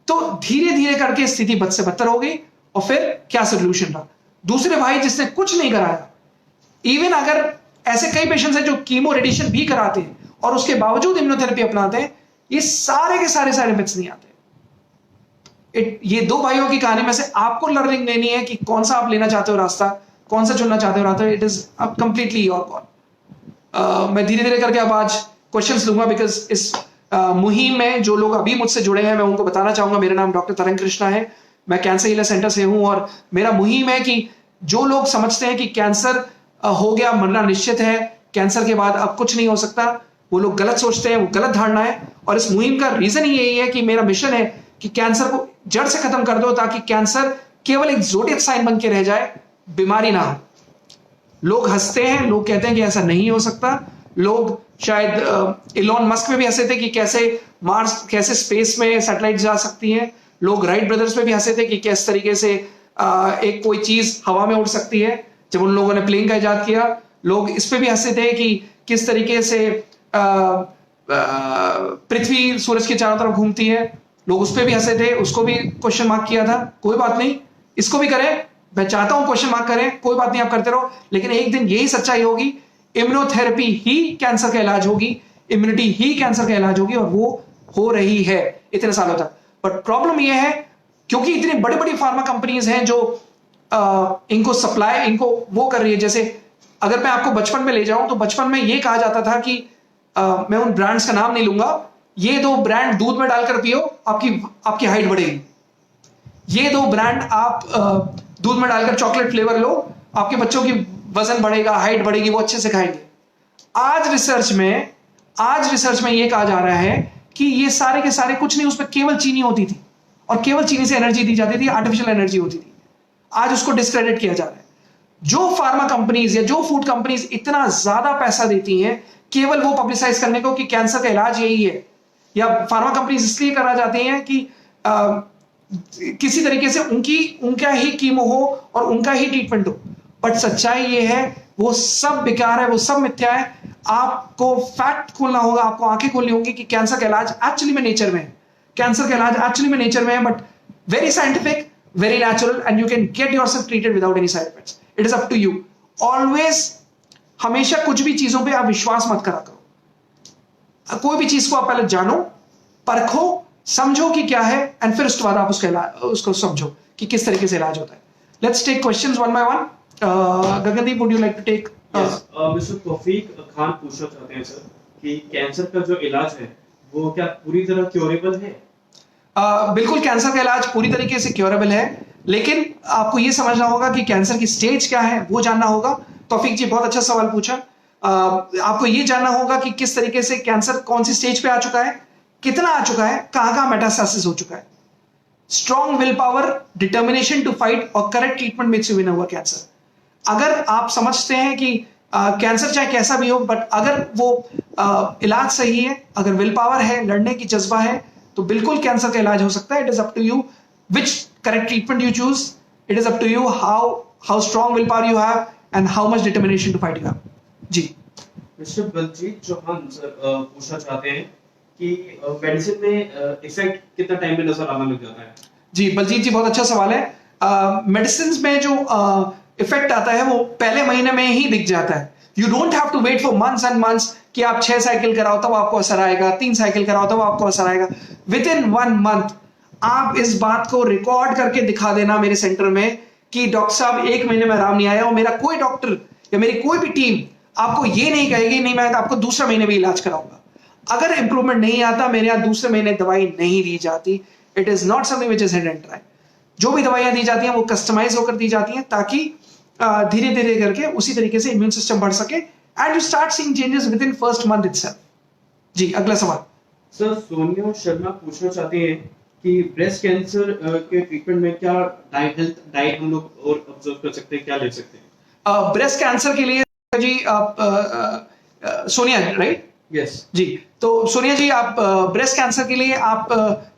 तो धीरे धीरे करके स्थिति बद से बदतर हो गई, और फिर क्या सोल्यूशन रहा? दूसरे भाई जिसने कुछ नहीं कराया, इवन अगर ऐसे कई पेशेंट्स हैं जो कीमो रेडिएशन भी कराते हैं और उसके बावजूद इम्यूनोथेरेपी अपनाते हैं, ये सारे के सारे साइड इफेक्ट्स नहीं आते। ये 2 भाइयों की कहानी में से आपको लर्निंग लेनी है कि कौन सा आप लेना चाहते हो रास्ता, कौन सा चुनना चाहते हो रास्ता, इट इज अब कंप्लीटली योर कॉल। मैं धीरे धीरे करके अब आज क्वेश्चंस लूंगा, बिकॉज इस मुहिम में जो लोग अभी मुझसे जुड़े हैं, मैं उनको बताना चाहूंगा, मेरा नाम डॉक्टर तरंग कृष्णा है, मैं कैंसर हीलर सेंटर से हूं, और मेरा मुहिम है कि जो लोग समझते हैं कि कैंसर हो गया, मरना निश्चित है, कैंसर के बाद अब कुछ नहीं हो सकता, वो लोग गलत सोचते हैं, वो गलत धारणा है। और इस मुहिम का रीजन ही यही है कि मेरा मिशन है कि कैंसर को जड़ से खत्म कर दो, ताकि कैंसर केवल एक ज़ोडिएक साइन बन के रह जाए, बीमारी ना हो। लोग हंसते हैं, लोग कहते हैं कि ऐसा नहीं हो सकता, लोग शायद इलॉन मस्क पे भी हंसे थे कि कैसे स्पेस में सैटेलाइट जा सकती हैं, लोग राइट ब्रदर्स पे भी हंसे थे कि किस तरीके से एक कोई चीज हवा में उड़ सकती है जब उन लोगों ने प्लेन का इजाद किया। लोग इस पे भी हंसे थे कि किस तरीके से पृथ्वी सूरज के चारों तरफ घूमती है, लोग उस पे भी हंसे थे, उसको भी क्वेश्चन मार्क किया था। कोई बात नहीं, इसको भी करें, मैं चाहता हूं क्वेश्चन मार्क करें, कोई बात नहीं, आप करते रहो, लेकिन एक दिन यही सच्चाई होगी, इम्यूनोथेरेपी ही कैंसर का इलाज होगी, इम्यूनिटी ही कैंसर का इलाज होगी, और वो हो रही है इतने सालों तक। बट प्रॉब्लम यह है, क्योंकि इतनी बड़ी बड़ी फार्मा कंपनीज हैं जो इनको सप्लाई, इनको वो कर रही है। जैसे अगर मैं आपको बचपन में ले जाऊं तो बचपन में ये कहा जाता था कि मैं उन ब्रांड्स का नाम नहीं लूंगा, ये 2 ब्रांड दूध में डालकर पियो, आपकी हाइट बढ़ेगी। ये 2 ब्रांड आप दूध में डालकर चॉकलेट फ्लेवर लो, आपके बच्चों की वजन बढ़ेगा, हाइट बढ़ेगी, वो अच्छे से खाएंगे। आज रिसर्च में ये कहा जा रहा है कि ये सारे के सारे कुछ नहीं, उसमें केवल चीनी होती थी और केवल चीनी से एनर्जी दी जाती थी, आर्टिफिशियल एनर्जी होती थी। आज उसको डिस्क्रेडिट किया जा रहा है। जो फार्मा कंपनीज या जो फूड कंपनीज इतना ज्यादा पैसा देती हैं केवल वो पब्लिसाइज करने को कि कैंसर का इलाज यही है, या फार्मा कंपनीज इसलिए करा जाती हैं कि किसी तरीके से उनका ही कीमो हो और उनका ही ट्रीटमेंट हो। बट सच्चाई ये है, वो सब बेकार है, वो सब मिथ्या है। आपको फैक्ट खोलना होगा, आपको आंखें खोलनी होगी कि कैंसर का इलाज एक्चुअली में नेचर में है, कैंसर का इलाज एक्चुअली में नेचर में है, but very scientific, very natural, and you can get yourself treated without any side effects. It is up to you. Always, हमेशा कुछ भी चीजों पे आप विश्वास मत करा करो। कोई भी चीज को आप पहले जानो, परखो, समझो कि क्या है, एंड फिर उसके बाद आप उसको समझो कि किस तरीके से इलाज होता है। Let's take questions one by one. Gagandeep, would you like to take? Mister Taufiq Khan पूछना चाहते हैं सर कि कैंसर का जो इलाज है वो क्या पूरी तरह क्योरेबल है? बिल्कुल, कैंसर का इलाज पूरी तरीके से क्योरेबल है, लेकिन आपको यह समझना होगा कि कैंसर की स्टेज क्या है, वो जानना होगा। तौफीक जी, बहुत अच्छा सवाल पूछा। आपको यह जानना होगा कि किस तरीके से कैंसर कौन सी स्टेज पे आ चुका है, कितना आ चुका है, कहां मेटास्टेसिस हो चुका है। Strong will power, determination to fight और correct treatment makes you win over cancer. अगर आप समझते हैं कि कैंसर चाहे कैसा भी हो, बट अगर वो इलाज सही है, अगर विल पावर है, लड़ने की जज्बा है, तो बिल्कुल कैंसर का इलाज हो सकता है. It is up to you which correct treatment you choose. It is up to you how strong will power you have and how much determination to fight you have. जी. मिस्टर बलजीत चौहान सर पूछना चाहते हैं कि मेडिसिन में इफेक्ट कितना टाइम में नजर आने लग जाता है? जी बलजीत जी, बहुत अच्छा सवाल है. मेडिसिन में जो इफेक्ट आता है वो पहले महीने में ही दिख जाता है. You don't have to wait for months and months कि आप 6 साइकिल कराओ तब आपको असर आएगा, 3 साइकिल कराओ तब आपको असर आएगा. विद इन 1 मंथ आप इस बात को रिकॉर्ड करके दिखा देना मेरे सेंटर में कि डॉक्टर साहब 1 महीने में आराम नहीं आया, और मेरा कोई डॉक्टर या मेरी कोई भी टीम आपको ये नहीं कहेगी नहीं मैं आपको दूसरे महीने भी इलाज कराऊंगा. अगर इंप्रूवमेंट नहीं आता, मेरे यहाँ दूसरे महीने दवाई नहीं दी जाती. It is not something which is hit and try. जो भी दवाइयां दी जाती हैं वो कस्टमाइज होकर दी जाती हैं ताकि धीरे धीरे करके उसी तरीके से इम्यून सिस्टम बढ़ सके and you start seeing changes within first month itself. जी, अगला सवाल. सर सोनिया शर्मा पूछना चाहते हैं कि ब्रेस्ट कैंसर के ट्रीटमेंट में क्या डाइट हम लोग और ऑब्जर्व कर सकते हैं, क्या ले सकते हैं? ब्रेस्ट कैंसर के लिए जी सोनिया राइट? यस जी. तो सोनिया जी, आप ब्रेस्ट कैंसर के लिए आप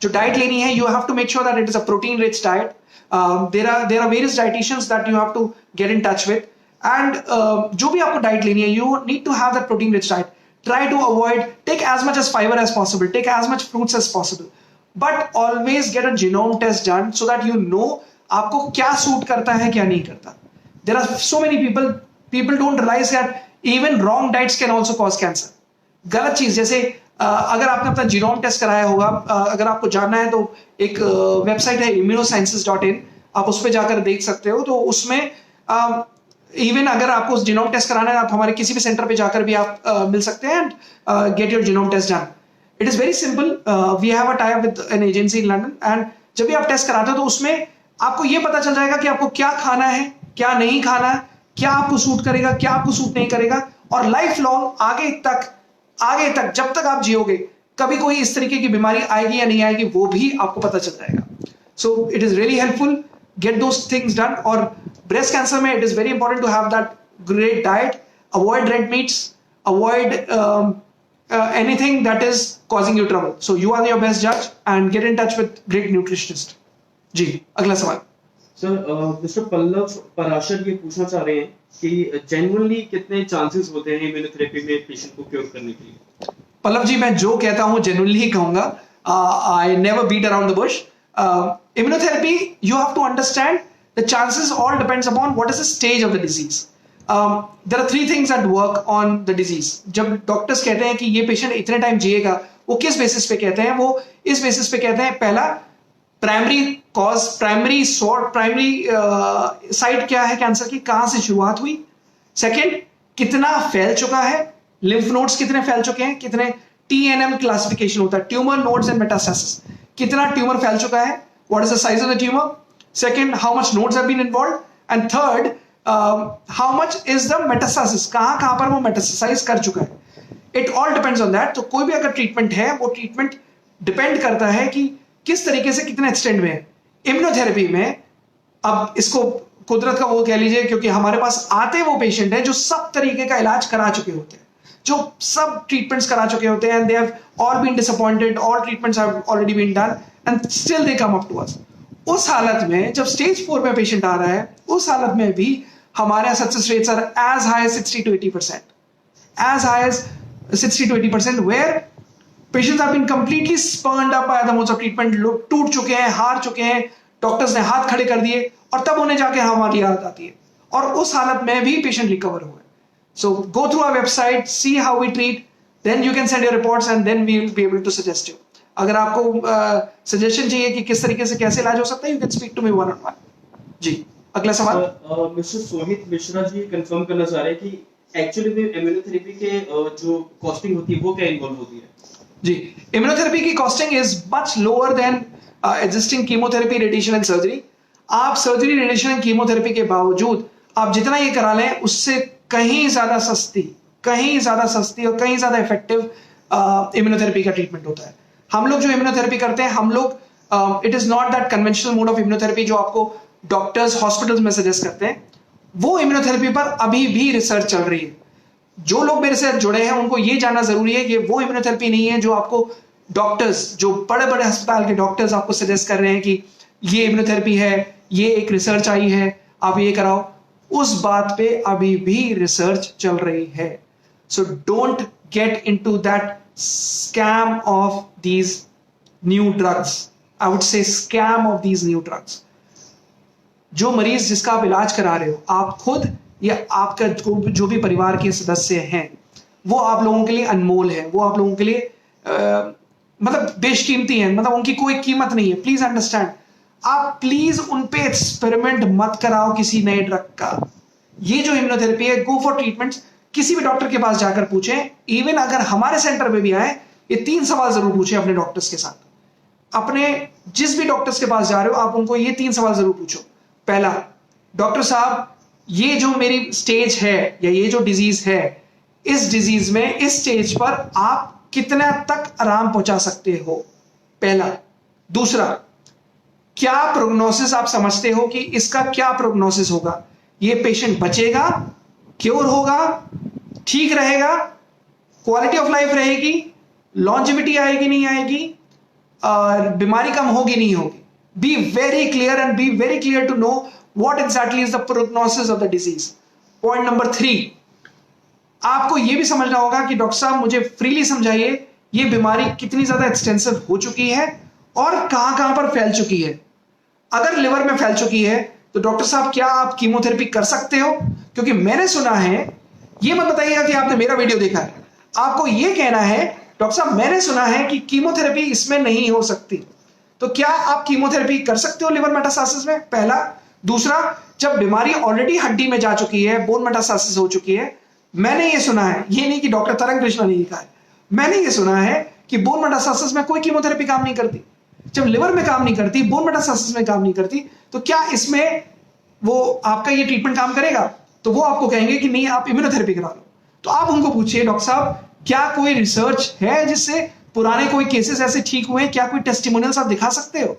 जो डाइट लेनी है, you have to make sure that it is a protein rich diet. There are various dieticians that you have to get in touch with, and जो भी आपको डाइट लेनी है, you need to have that protein rich diet. Try to avoid, take as much as fiber as possible, take as much fruits as possible, but always get a genome test done so that you know आपको क्या सूट करता है क्या नहीं करता. There are so many people don't realize that even wrong diets can also cause cancer. गलत चीज, जैसे अगर आपने अपना जीनोम टेस्ट कराया होगा, अगर आपको जानना है तो एक वेबसाइट है immunosciences.in, आप उस पर जाकर देख सकते हो. तो उसमें इवन अगर आपको जीनोम टेस्ट कराना है, आप हमारे किसी भी सेंटर पे जाकर भी आप मिल सकते हैं and get your genome test done. It is very simple. We have a tie up with an agency in London, and जब भी आप टेस्ट कराते हो तो उसमें आपको ये पता चल जाएगा कि आपको क्या खाना है, क्या नहीं खाना है, क्या आपको सूट करेगा, क्या आपको सूट नहीं करेगा, और लाइफ लॉन्ग आगे तक जब तक आप जियोगे कभी कोई इस तरीके की बीमारी आएगी या नहीं आएगी वो भी आपको पता चल जाएगा. So it is really helpful. Get those things done. और breast cancer में it is very important to have that great diet, avoid red meats, avoid anything that is causing you trouble. So you are your best judge and get in touch with great nutritionist. जी, अगला सवाल. सर मिस्टर पल्लव पराशर ये पूछना चाह रहे हैं कि जेन्युइनली कितने चांसेस होते हैं इम्यूनोथेरेपी में पेशेंट को क्योर करने के लिए? पल्लव जी, मैं जो कहता हूँ जेन्युइनली ही कहूंगा. I never beat around the bush. Immunotherapy, you have to understand the chances all depends upon what is the stage of the disease. There are 3 things that work on the disease. जब डॉक्टर्स कहते हैं कि ये पेशेंट इतने टाइम जिएगा, वो किस बेसिस पे कहते हैं? वो इस बेसिस पे कहते हैं, पहला प्राइमरी कॉज, प्राइमरी साइट क्या है कैंसर की, कहां से शुरुआत हुई. सेकेंड, कितना फैल चुका है, लिम्फ नोड्स कितने फैल चुके हैं, कितने TNM क्लासिफिकेशन होता है, ट्यूमर नोड्स एंड मेटास्टेसिस, कितना ट्यूमर फैल चुका है, what is the size of the tumor. Second, how much nodes have been involved, and third, how much is the metastasis, कहां पर वो मेटास्टासाइज कर चुका है. It all depends on that. तो कोई भी अगर ट्रीटमेंट है, वो ट्रीटमेंट डिपेंड करता है कि किस तरीके से कितने एक्सटेंड में है. इम्यूनोथेरेपी में अब इसको कुदरत का वो कह लीजिए, क्योंकि हमारे पास आते वो पेशेंट है जो सब तरीके का इलाज करा चुके होते हैं, जो सब ट्रीटमेंट्स करा चुके होते हैं, and they have all been disappointed, all treatments have already been done, and still they come up to us. उस हालत में जब स्टेज 4 में पेशेंट आ रहा है, उस हालत में भी हमारे success rates are as high as 60 to 80%, as high as 60 to 80%, where patients have been completely spurned up by the modes of treatment. लोग टूट चुके हैं, हार चुके हैं, डॉक्टर्स ने हाथ खड़े कर दिए, और तब उन्हें जाके हमारी याद आती है, और उस हालत में भी पेशेंट रिकवर हुए. So go through our website, see how we treat, then you can send your reports and then we will be able to suggest you. अगर आपको सजेशन चाहिए कि किस तरीके से कैसे इलाज हो सकता है, you can speak to me one on one. जी, अगला सवाल. मिस्टर सोहित मिश्रा जी कंफर्म करना चाह रहे हैं कि एक्चुअली में इम्यूनोथेरेपी के जो कॉस्टिंग होती है वो क्या इन्वॉल्व होती है? जी, इम्यूनोथेरेपी की costing is much lower than existing chemotherapy, radiation and surgery. आप सर्जरी, रेडिएशन एंड कीमोथेरेपी के बावजूद आप जितना ये करा लें उससे कहीं ज्यादा सस्ती और कहीं ज्यादा इफेक्टिव इम्यूनोथेरेपी का ट्रीटमेंट होता है. हम लोग जो इम्यूनोथेरेपी करते हैं, हम लोग it is not that conventional mode of immunotherapy जो आपको डॉक्टर्स हॉस्पिटल्स में सजेस्ट करते हैं. वो इम्यूनोथेरेपी पर अभी भी रिसर्च चल रही है. जो लोग मेरे साथ जुड़े हैं उनको ये जानना जरूरी है कि वो इम्यूनोथेरेपी नहीं है जो आपको डॉक्टर्स, जो बड़े बड़े अस्पताल के डॉक्टर्स आपको सजेस्ट कर रहे हैं कि ये इम्यूनोथेरेपी है, ये एक रिसर्च आई है, आप ये कराओ। उस बात पे अभी भी रिसर्च चल रही है। So don't get into that scam of these new drugs. I would say scam of these new drugs. जो मरीज जिसका आप इलाज करा रहे हो, आप खुद या आपका जो भी परिवार के सदस्य हैं, वो आप लोगों के लिए अनमोल है, वो आप लोगों के लिए मतलब बेशकीमती हैं, मतलब उनकी कोई कीमत नहीं है। Please understand. आप प्लीज उन पे एक्सपेरिमेंट मत कराओ किसी नए ड्रग का। ये जो इम्यूनोथेरेपी है, गो फॉर ट्रीटमेंट। किसी भी डॉक्टर के पास जाकर पूछें। इवन अगर हमारे सेंटर पे भी आए, ये 3 सवाल जरूर पूछें अपने डॉक्टर्स के साथ। अपने जिस भी डॉक्टर्स के पास जा रहे हो, आप उनको ये 3 सवाल जरूर पूछो। पहला, डॉक्टर साहब ये जो मेरी स्टेज है या ये जो डिजीज है, इस डिजीज में इस स्टेज पर आप कितना तक आराम पहुंचा सकते हो? पहला। दूसरा, क्या प्रोग्नोसिस आप समझते हो कि इसका क्या प्रोग्नोसिस होगा? ये पेशेंट बचेगा, क्योर होगा, ठीक रहेगा, क्वालिटी ऑफ लाइफ रहेगी, लॉन्जेविटी आएगी नहीं आएगी, और बीमारी कम होगी नहीं होगी? Be very clear and be very clear to know what exactly is the prognosis of the disease. Point number 3, आपको यह भी समझना होगा कि डॉक्टर साहब मुझे फ्रीली समझाइए, ये बीमारी कितनी ज्यादा एक्सटेंसिव हो चुकी है और कहां पर फैल चुकी है। अगर लिवर में फैल चुकी है तो डॉक्टर साहब क्या आप कीमोथेरेपी कर सकते हो? क्योंकि मैंने सुना है, ये मत बताइएगा कि आपने मेरा वीडियो देखा है, आपको यह कहना है डॉक्टर साहब मैंने सुना है कि कीमोथेरेपी इसमें नहीं हो सकती। तो क्या आप कीमोथेरेपी कर सकते हो लिवर मेटास्टासिस में? पहला। दूसरा, जब बीमारी ऑलरेडी हड्डी में जा चुकी है, बोन मेटास्टासिस हो चुकी है, मैंने ये सुना है, ये नहीं कि डॉक्टर तरंग कृष्णा ने लिखा है, मैंने ये सुना है कि बोन मेटास्टासिस में कोई कीमोथेरेपी काम नहीं करती। जब लिवर में काम नहीं करती, बोन मेटास्टासिस में काम नहीं करती, तो क्या इसमें वो आपका ये ट्रीटमेंट काम करेगा? तो वो आपको कहेंगे कि नहीं, आप इम्यूनोथेरेपी करा लो। तो आप उनको पूछिए, डॉक्टर साहब क्या कोई रिसर्च है जिससे पुराने कोई केसेस ऐसे ठीक हुए? क्या कोई टेस्टिमोनियल्स आप दिखा सकते हो?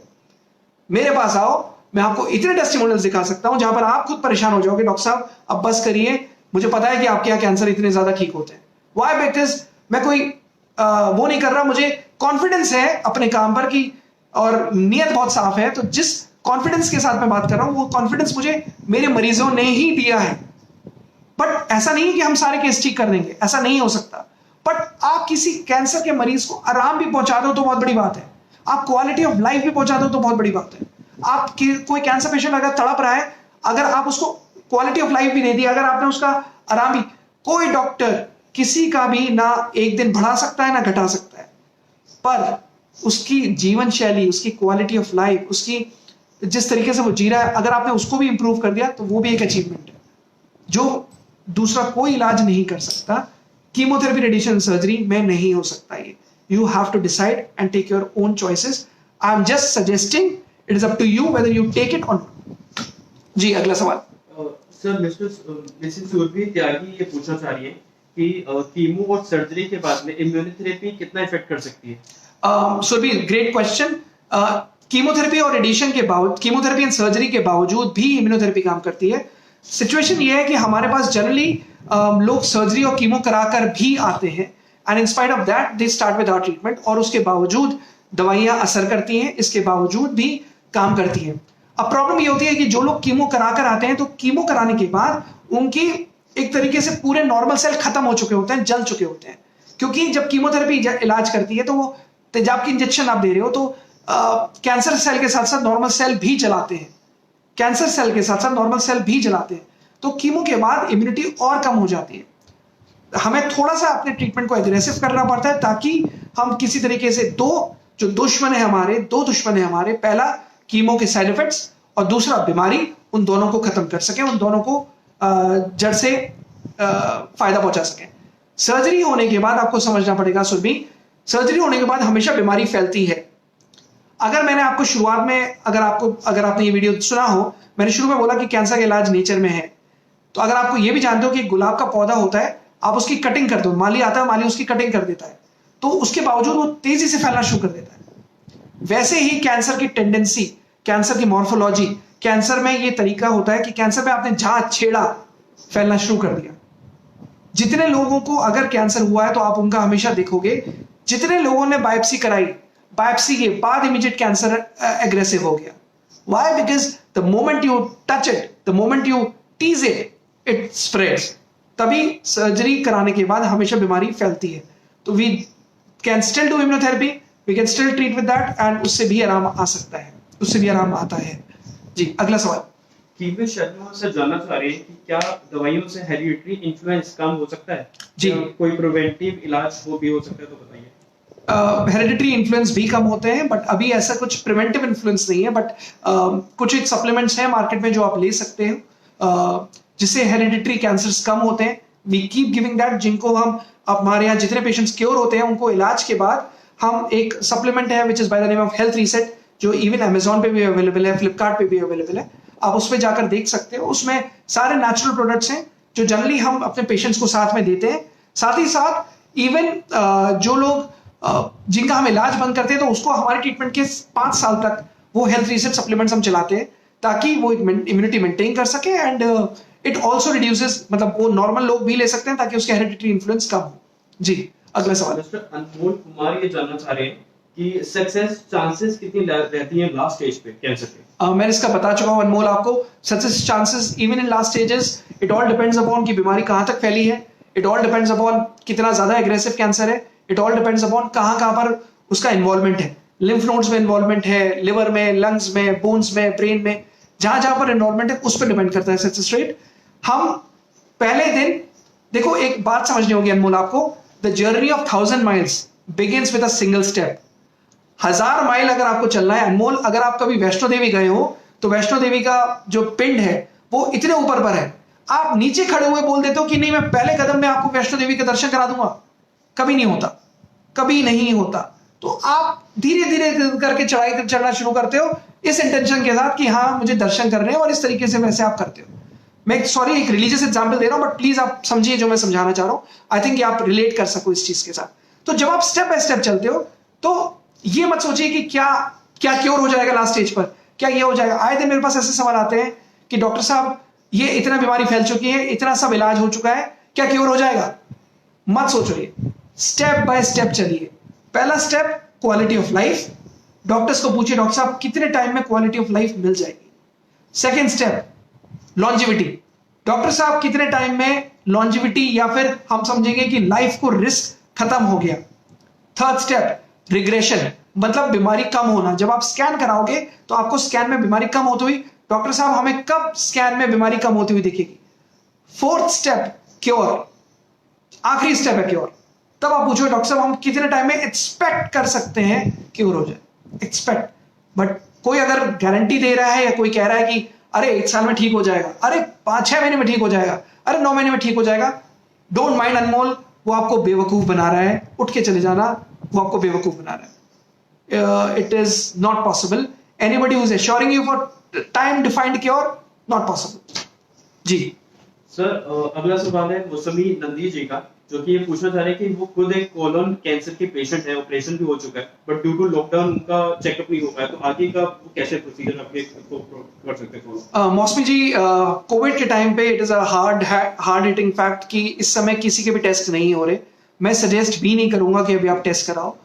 मेरे पास आओ, मैं आपको इतने टेस्टिमोनियल्स दिखा सकता हूं जहां पर आप खुद परेशान हो जाओगे, डॉक्टर साहब अब बस करिए, मुझे पता है कि आपके यहाँ कैंसर इतने ज्यादा ठीक होते हैं। व्हाई? बिकॉज मैं कोई वो नहीं कर रहा, मुझे कॉन्फिडेंस है अपने काम पर की, और नीयत बहुत साफ है। तो जिस कॉन्फिडेंस के साथ मैं बात कर रहा हूं, वो कॉन्फिडेंस मुझे मेरे मरीजों ने ही दिया है। बट ऐसा नहीं है कि हम सारे केस ठीक कर देंगे, ऐसा नहीं हो सकता। बट आप किसी कैंसर के मरीज को आराम भी पहुंचा दो तो बहुत बड़ी बात है, आप क्वालिटी ऑफ लाइफ भी पहुंचा दो तो बहुत बड़ी बात है। आप कोई कैंसर पेशेंट अगर तड़प रहा है, अगर आप उसको क्वालिटी ऑफ लाइफ भी दे दी, अगर आपने उसका आराम भी, कोई डॉक्टर किसी का भी ना एक दिन बढ़ा सकता है ना घटा सकता है, पर उसकी जीवन शैली, उसकी क्वालिटी ऑफ लाइफ, उसकी जिस तरीके से वो जी रहा है, अगर आपने उसको भी इंप्रूव कर दिया तो वो भी एक अचीवमेंट है जो दूसरा कोई इलाज नहीं कर सकता। कीमोथेरेपी, रेडिएशन, सर्जरी में नहीं हो सकता ये। You have to decide and take your own choices. I am just suggesting, it is up to you whether you take it or not. जी, अगला सवाल। सर, मिसेस सुरभि त्यागी ये पूछना चाह रही है कि कीमो और सर्जरी के बाद में इम्यूनोथेरेपी कितना इफेक्ट कर सकती है? Surabhi, great question. कीमोथेरेपी और रेडिएशन के बावजूद, कीमोथेरेपी एंड सर्जरी के बावजूद भी इम्यूनोथेरेपी काम करती है। सिचुएशन ये है कि हमारे पास जनरली लोग सर्जरी और कीमो कराकर भी आते हैं, and in spite of that they start with our treatment, और उसके बावजूद दवाइयां असर करती हैं, इसके बावजूद भी काम करती हैं। अब प्रॉब्लम ये होती है कि जो लोग कीमो कराकर आते हैं, तो कीमो कराने के बाद उनकी एक तरीके से पूरे नॉर्मल सेल खत्म हो चुके होते हैं, जल चुके होते हैं। क्योंकि जब कीमोथेरेपी इलाज करती है तो वो तेजाब की इंजेक्शन आप दे रहे हो, तो कैंसर सेल के साथ साथ नॉर्मल सेल भी जलाते हैं, कैंसर सेल के साथ साथ नॉर्मल सेल भी जलाते हैं। तो कीमो के बाद इम्यूनिटी और कम हो जाती है। हमें थोड़ा सा अपने ट्रीटमेंट को एग्रेसिव करना पड़ता है ताकि हम किसी तरीके से दो दुश्मन है हमारे, पहला कीमो के साइड इफेक्ट्स और दूसरा बीमारी, उन दोनों को खत्म कर सके, उन दोनों को जड़ से फायदा पहुंचा सके। सर्जरी होने के बाद आपको समझना पड़ेगा सुरभि, सर्जरी होने के बाद हमेशा बीमारी फैलती है। अगर मैंने आपको शुरुआत में, अगर आपने ये वीडियो सुना हो, मैंने शुरू में बोला कि कैंसर का इलाज नेचर में है। तो अगर आपको ये भी जानते हो कि गुलाब का पौधा होता है, आप उसकी कटिंग कर दो, माली आता है, माली उसकी कटिंग कर देता है, तो उसके बावजूद वो तेजी से फैलना शुरू कर देता है। वैसे ही कैंसर की टेंडेंसी, कैंसर की मॉर्फोलॉजी, कैंसर में ये तरीका होता है कि कैंसर में आपने जहां छेड़ा, फैलना शुरू कर दिया। जितने लोगों को अगर कैंसर हुआ है तो आप उनका हमेशा देखोगे, जितने लोगों ने बायोप्सी कराई, बायोप्सी के बाद इमीडिएट कैंसर एग्रेसिव हो गया। Why? Because the moment you touch it, the moment you tease it, it spreads. तभी सर्जरी कराने के बाद हमेशा बीमारी फैलती है। तो we can still do immunotherapy, we can still treat with that, and उससे भी आराम आ सकता है, उससे भी आराम आता है। जी, अगला सवाल। कीवी शर्मा से जानना चाह रहे हैं कि क्या दवाइयों से हेरिडिटरी इन्फ्लुएंस कम हो सकता है? जी। या कोई प्रिवेंटिव इलाज हो भी हो सकता है, तो बताइए। हेरिडिटरी इन्फ्लुएंस भी कम होते हैं, बट अभी ऐसा कुछ प्रिवेंटिव इन्फ्लुएंस नहीं है। बट कुछ एक सप्लीमेंट्स हैं मार्केट में जो आप ले सकते हैं, जिससे हेरिडिटरी कैंसर्स कम होते हैं। We keep giving that. जिनको हम, हमारे यहाँ जितने पेशेंट्स क्योर होते हैं उनको इलाज के बाद हम एक सप्लीमेंट है which is by the name of health reset, जो इवन अमेजोन पे भी अवेलेबल है, फ्लिपकार्ट पे भी अवेलेबल है। आप उस पर जाकर देख सकते हो। उसमें सारे नेचुरल प्रोडक्ट्स हैं जो जनरली हम अपने पेशेंट्स को साथ में देते हैं। साथ ही साथ इवन जो लोग जिनका हम इलाज बंद करते हैं तो उसको हमारे ट्रीटमेंट के 5 साल तक वो हेल्थ रीसेट सप्लीमेंट्स हम चलाते हैं, ताकि वो इम्यूनिटी मेंटेन कर सके। एंड इट ऑल्सो रिड्यूसेस, मतलब वो नॉर्मल लोग भी ले सकते हैं ताकि उसके हेरिडिटरी इन्फ्लुएंस कम हो। जी, अगला सवाल। मिस्टर अनमोल कुमार ये जानना चाह रहे हैं कि सक्सेस चांसेस कितनी रहती हैं लास्ट स्टेज पे कैंसर के? मैं इसका बता चुका हूं अनमोल आपको। Success chances even in last stages, it all depends upon कि बीमारी कहां तक फैली है, इट ऑल डिपेंड्स अपॉन कितना ज्यादा एग्रेसिव कैंसर है, इट ऑल डिपेंड्स अपॉन कहां पर उसका इन्वॉल्वमेंट है। लिम्फ नोड्स में इन्वॉल्वमेंट है, लिवर में, लंग्स में, बोन्स में, ब्रेन में, जहां पर इन्वॉल्वमेंट है उस पर डिपेंड करता है सक्सेस रेट। हम पहले दिन, देखो एक बात समझनी होगी अनमोल आपको, the journey of 1000 miles begins with a single step. 1000 mile अगर आपको चलना है अनमोल, अगर आप कभी वैष्णो देवी गए हो तो वैष्णो देवी का जो पिंड है वो इतने ऊपर पर है, आप नीचे खड़े हुए बोल देते हो कि नहीं मैं पहले कदम में आपको वैष्णो देवी के दर्शन करा दूंगा, कभी नहीं होता, कभी नहीं होता। तो आप धीरे धीरे करके चढ़ाई चढ़ना शुरू करते हो इस इंटेंशन के साथ कि हाँ मुझे दर्शन करने हैं, और इस तरीके से वैसे आप करते हो। मैं सॉरी एक रिलीजियस एग्जांपल दे रहा हूं, बट प्लीज आप समझिए जो मैं समझाना चाह रहा हूं। आई थिंक आप रिलेट कर सको इस चीज के साथ। तो जब आप स्टेप बाय स्टेप चलते हो तो ये मत सोचिए कि क्या क्या क्योर हो जाएगा लास्ट स्टेज पर, क्या ये हो जाएगा। आए दिन मेरे पास ऐसे सवाल आते हैं कि डॉक्टर साहब ये इतना बीमारी फैल चुकी है, इतना सब इलाज हो चुका है, क्या क्योर हो जाएगा? मत सोचो, ये स्टेप बाय स्टेप चलिए। पहला step quality of life, doctors को पूछिए डॉक्टर साहब कितने टाइम में क्वालिटी ऑफ लाइफ मिल जाएगी। सेकेंड स्टेप लॉन्जिविटी, डॉक्टर साहब कितने टाइम में लॉन्जिविटी, या फिर हम समझेंगे कि लाइफ को रिस्क खत्म हो गया। थर्ड स्टेप रिग्रेशन, मतलब बीमारी कम होना। जब आप स्कैन कराओगे तो आपको स्कैन में बीमारी कम होती हुई, डॉक्टर साहब हमें कब स्कैन में बीमारी कम होती हुई दिखेगी। फोर्थ स्टेप क्योर, आखिरी स्टेप है क्योर। तब आप पूछो डॉक्टर साहब हम कितने टाइम में एक्सपेक्ट कर सकते हैं क्योर हो जाए। एक्सपेक्ट, बट कोई अगर गारंटी दे रहा है या कोई कह रहा है कि अरे 1 साल में ठीक हो जाएगा, अरे 5-6 महीने में ठीक हो जाएगा, अरे 9 महीने में ठीक हो जाएगा, डोंट माइंड अनमोल, वो आपको बेवकूफ बना रहा है। उठ के चले जाना, वो आपको बेवकूफ बना रहा है। It is not possible. Anybody who is assuring you for time defined cure, not possible. जी सर अगला सवाल है मौसमी नंदी जी का, जो कि ये पूछना चाह रहे हैं कि वो खुद एक कोलन कैंसर के पेशेंट है, ऑपरेशन भी हो चुका है, बट ड्यू टू लॉकडाउन उनका चेकअप नहीं हो पाया, तो आगे का वो कैसे प्रोसीजर आपके कर सकते हैं? मौसमी जी, कोविड के टाइम पे it is a hard hitting fact कि इस समय किसी के भी टेस्ट नहीं हो रहे। मैं सजेस्ट भी नहीं करूंगा कि अभी आप टेस्ट कराओ।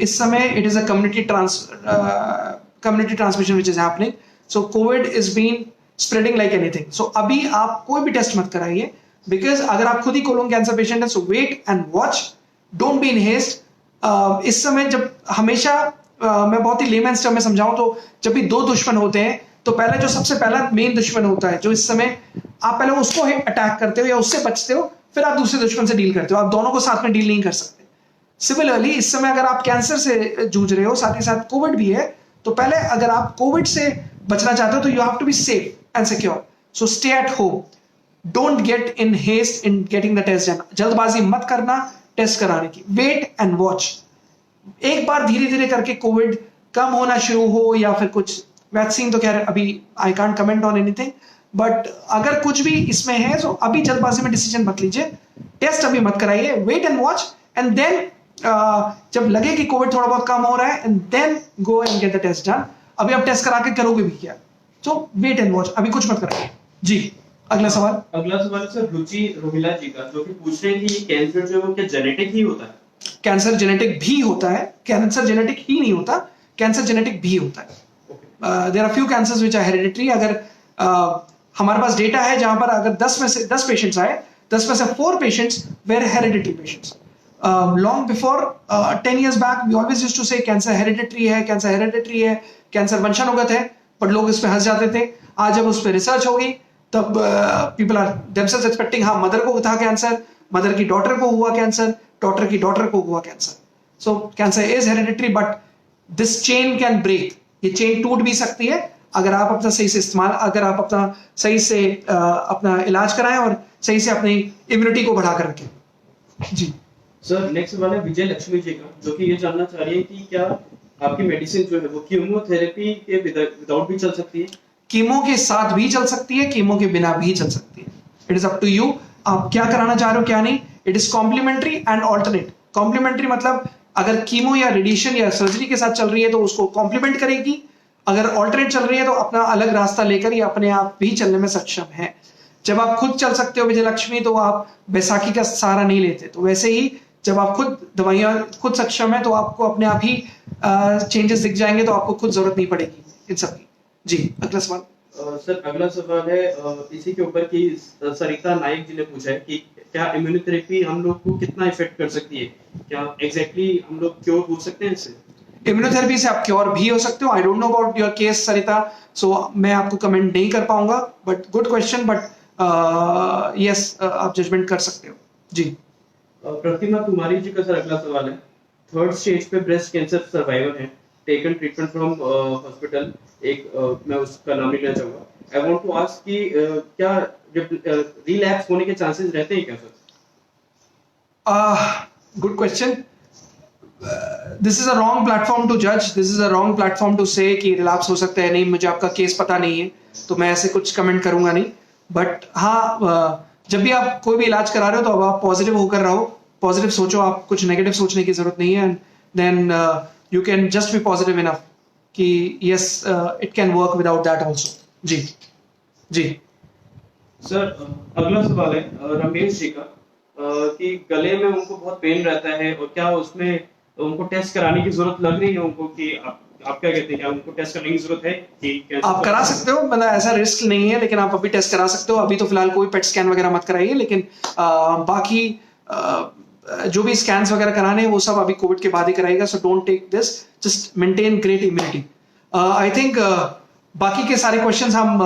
इस समय it is a community transmission which is happening, so COVID is been spreading like anything. So अभी आप कोई भी टेस्ट मत कराइए, बिकॉज अगर आप खुद ही कोलोन कैंसर पेशेंट है, so wait and watch, don't be in haste. इस समय जब हमेशा मैं बहुत ही लेमैन्स टर्म में समझाऊं तो जब भी 2 दुश्मन होते हैं तो पहले जो सबसे पहला मेन दुश्मन होता है, जो इस समय आप पहले उसको अटैक करते हो या उससे बचते हो, फिर आप दूसरे दुश्मन से डील करते हो। आप दोनों को साथ में डील नहीं कर सकते। सिमिलरली इस समय अगर आप कैंसर से जूझ रहे हो, साथ ही साथ कोविड भी है, तो पहले अगर आप कोविड से बचना चाहते हो तो you have to be safe and secure. So stay at home, don't get in haste in getting the test done. जल्दबाजी मत करना टेस्ट कराने की, वेट एंड वॉच। एक बार धीरे धीरे करके कोविड कम होना शुरू हो या फिर कुछ वैक्सीन, तो खैर अभी I can't comment on anything, but अगर कुछ भी इसमें है तो अभी जल्दबाजी में डिसीजन मत लीजिए, टेस्ट अभी मत कराइए, wait and watch, and then जब लगे कि कोविड थोड़ा बहुत कम हो रहा है, and then go and get the test done. अभी आप टेस्ट करा के करोगे भी क्या? तो वेट एंड वॉच, अभी कुछ मत कराइए। जी अगला सवाल। अगला सवाल है सर रुचि रोहिला जी का, जो कि पूछ रहे हैं कि कैंसर जो है वो क्या जेनेटिक ही होता है? कैंसर जेनेटिक भी होता है, कैंसर जेनेटिक ही नहीं होता, कैंसर जेनेटिक भी होता है। There are few cancers which are hereditary. अगर हमारे पास डेटा है जहां पर अगर 10 में से 10 पेशेंट्स आए, 10 में से 4 patients were hereditary patients. Long before 10 years back we always used to say cancer hereditary है, कैंसर हेरिडिटरी है, कैंसर वंशानुगत है, बट लोग इस पे हंस जाते थे। आज जब उस पर रिसर्च होगी तब पीपल आर देमसेल्व्स एक्सपेक्टिंग, हाँ मदर को था कैंसर, मदर की डॉटर को हुआ कैंसर, डॉटर की डॉटर को हुआ cancer. So cancer is hereditary but this chain can break, ये चेन टूट भी सकती है अगर आप अपना सही से इस्तेमाल, अगर आप अपना सही से अपना इलाज कराएं और सही से अपनी इम्यूनिटी को बढ़ा कर रखें। जी सर नेक्स्ट सवाल है विजय लक्ष्मी जी का, जो कि ये जानना चाह रही है कि क्या आपकी मेडिसिन जो है वो कीमोथेरेपी के विदाउट भी चल सकती है? कीमो के साथ भी चल सकती है, कीमो के बिना भी चल सकती है। It is up to you, आप क्या कराना चाह रहे हो क्या नहीं। It is complementary and alternate. Complementary मतलब अगर कीमो या रेडिएशन या सर्जरी के साथ चल रही है तो उसको कॉम्प्लीमेंट करेगी, अगर ऑल्टरनेट चल रही है तो अपना अलग रास्ता लेकर ये अपने आप भी चलने में सक्षम है। जब आप खुद चल सकते हो विजय लक्ष्मी तो आप बैसाखी का सहारा नहीं लेते, तो वैसे ही जब आप खुद दवाइयां खुद सक्षम है तो आपको अपने आप ही चेंजेस दिख जाएंगे, तो आपको खुद जरूरत नहीं पड़ेगी इन सब की। जी अगला सवाल। सर अगला सवाल है इसी के ऊपर कि सरिता नायक जी ने पूछा है कि क्या इम्यूनोथेरेपी हम लोग को कितना इफेक्ट कर सकती है, क्या एग्जैक्टली हम लोग क्योर हो सकते हैं इससे? इम्यूनोथेरेपी से आप क्योर भी हो सकते हो। I don't know about your case Sarita, so मैं आपको कमेंट नहीं कर पाऊंगा, but good question, but yes आप जजमेंट कर सकते हो। जी प्रतिमा कुमारी जी का सर अगला सवाल है, थर्ड स्टेज पे ब्रेस्ट कैंसर सर्वाइवर है, टेकन ट्रीटमेंट फ्रॉम हॉस्पिटल, एक मैं उसका नाम नहीं लेना चाहूंगा। आई वांट टू आस्क कि क्या रिलैप्स होने के चांसेस रहते हैं क्या sir? Good question. This is a wrong platform to जज, this is a wrong platform to say कि रिलैप्स हो सकता है नहीं, मुझे आपका केस पता नहीं है तो मैं ऐसे कुछ कमेंट करूंगा नहीं। बट हाँ जब भी आप कोई भी इलाज करा रहे हो तो अब आप पॉजिटिव होकर रहो, पॉजिटिव सोचो, आप कुछ नेगेटिव सोचने की जरूरत नहीं है। And then you can just be positive enough कि yes it can work without that also. जी जी सर अगला सवाल है रमेश जी का, कि गले में उनको बहुत पेन रहता है और क्या उसमें उनको टेस्ट कराने की जरूरत लग रही है उनको, कि आप क्या कहते हैं, क्या उनको टेस्ट करने की जरूरत है कि आप करा सकते हो, मतलब ऐसा रिस्क नहीं है, लेकिन आप अभी टेस्ट करा सकते हो। अभी तो फिलहाल कोई पेट स्कैन वगैरह मत कराइए, लेकिन बाकी जो भी स्कैन्स वगैरह कराने हैं वो सब अभी कोविड के बाद ही कराएगा। So don't take this, just maintain great immunity. I think बाकी के सारे क्वेश्चंस हम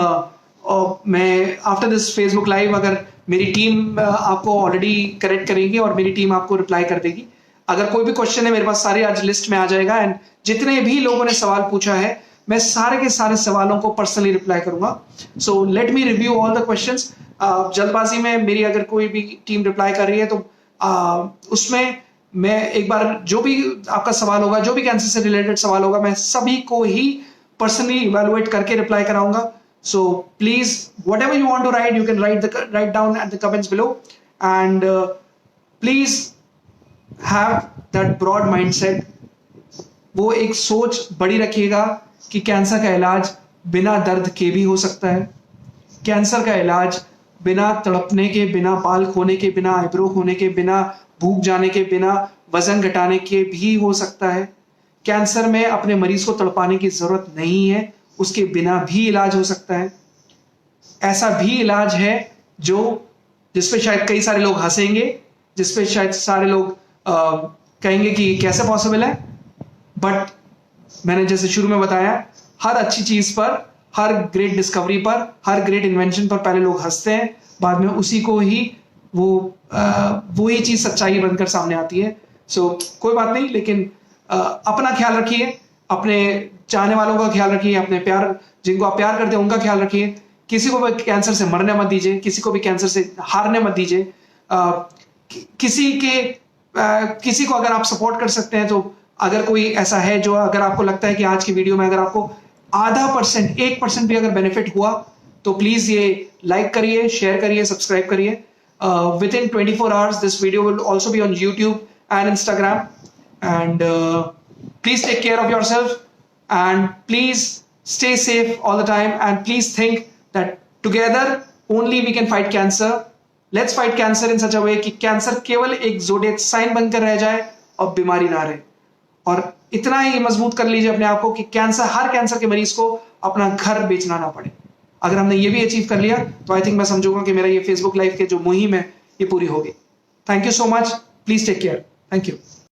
मैं आफ्टर दिस फेसबुक लाइव अगर मेरी टीम आपको ऑलरेडी करेक्ट करेगी और मेरी टीम आपको रिप्लाई कर देगी। अगर कोई भी क्वेश्चन है मेरे पास सारे आज लिस्ट में आ जाएगा, एंड जितने भी लोगों ने सवाल पूछा है मैं सारे के सारे सवालों को पर्सनली रिप्लाई करूंगा। So let me review all the questions. जल्दबाजी में मेरी अगर कोई भी टीम रिप्लाई कर रही है तो उसमें मैं एक बार जो भी आपका सवाल होगा, जो भी कैंसर से रिलेटेड सवाल होगा, मैं सभी को ही पर्सनली इवेलुएट करके रिप्लाई कराऊंगा। So please whatever you want to write, you can write down at the comments below, and please have that broad mindset. वो एक सोच बड़ी रखिएगा कि कैंसर का इलाज बिना दर्द के भी हो सकता है, कैंसर का इलाज बिना तड़पने के, बिना बाल खोने के, बिना आईब्रो खोने के, बिना भूख जाने के, बिना वजन घटाने के भी हो सकता है। कैंसर में अपने मरीज को तड़पाने की जरूरत नहीं है, उसके बिना भी इलाज हो सकता है। ऐसा भी इलाज है जो जिसपे शायद कई सारे लोग हंसेंगे, जिसपे शायद सारे लोग कहेंगे कि कैसे पॉसिबल है, बट मैंने जैसे शुरू में बताया, हर अच्छी चीज पर, हर ग्रेट डिस्कवरी पर, हर ग्रेट इन्वेंशन पर पहले लोग हंसते हैं, बाद में उसी को ही वो ही चीज सच्चाई बनकर सामने आती है। सो कोई बात नहीं, लेकिन अपना ख्याल रखिए, अपने चाहने वालों का ख्याल रखिए, अपने प्यार जिनको आप प्यार करते हैं उनका ख्याल रखिए। किसी को भी कैंसर से मरने मत दीजिए, किसी को भी कैंसर से हारने मत दीजिए। किसी को अगर आप सपोर्ट कर सकते हैं, तो अगर कोई ऐसा है जो, अगर आपको लगता है कि आज की वीडियो में अगर आपको 0.5%, 1% भी अगर बेनिफिट हुआ, तो प्लीज ये लाइक करिए, शेयर करिए, सब्सक्राइब करिए। Within 24 hours this video will also be on YouTube and Instagram, and please take care of yourself, and please stay safe all the time, and please think that together only we can fight cancer. Let's fight cancer in such a way कि कैंसर केवल एक ज़ोडिएक साइन बनकर रह जाए और बीमारी ना रहे। और इतना ही मजबूत कर लीजिए अपने आप को कि हर कैंसर के मरीज को अपना घर बेचना ना पड़े। अगर हमने ये भी अचीव कर लिया तो आई थिंक मैं समझूंगा कि मेरा ये फेसबुक लाइव के जो मुहिम है ये पूरी होगी। Thank you so much, please take care, thank you.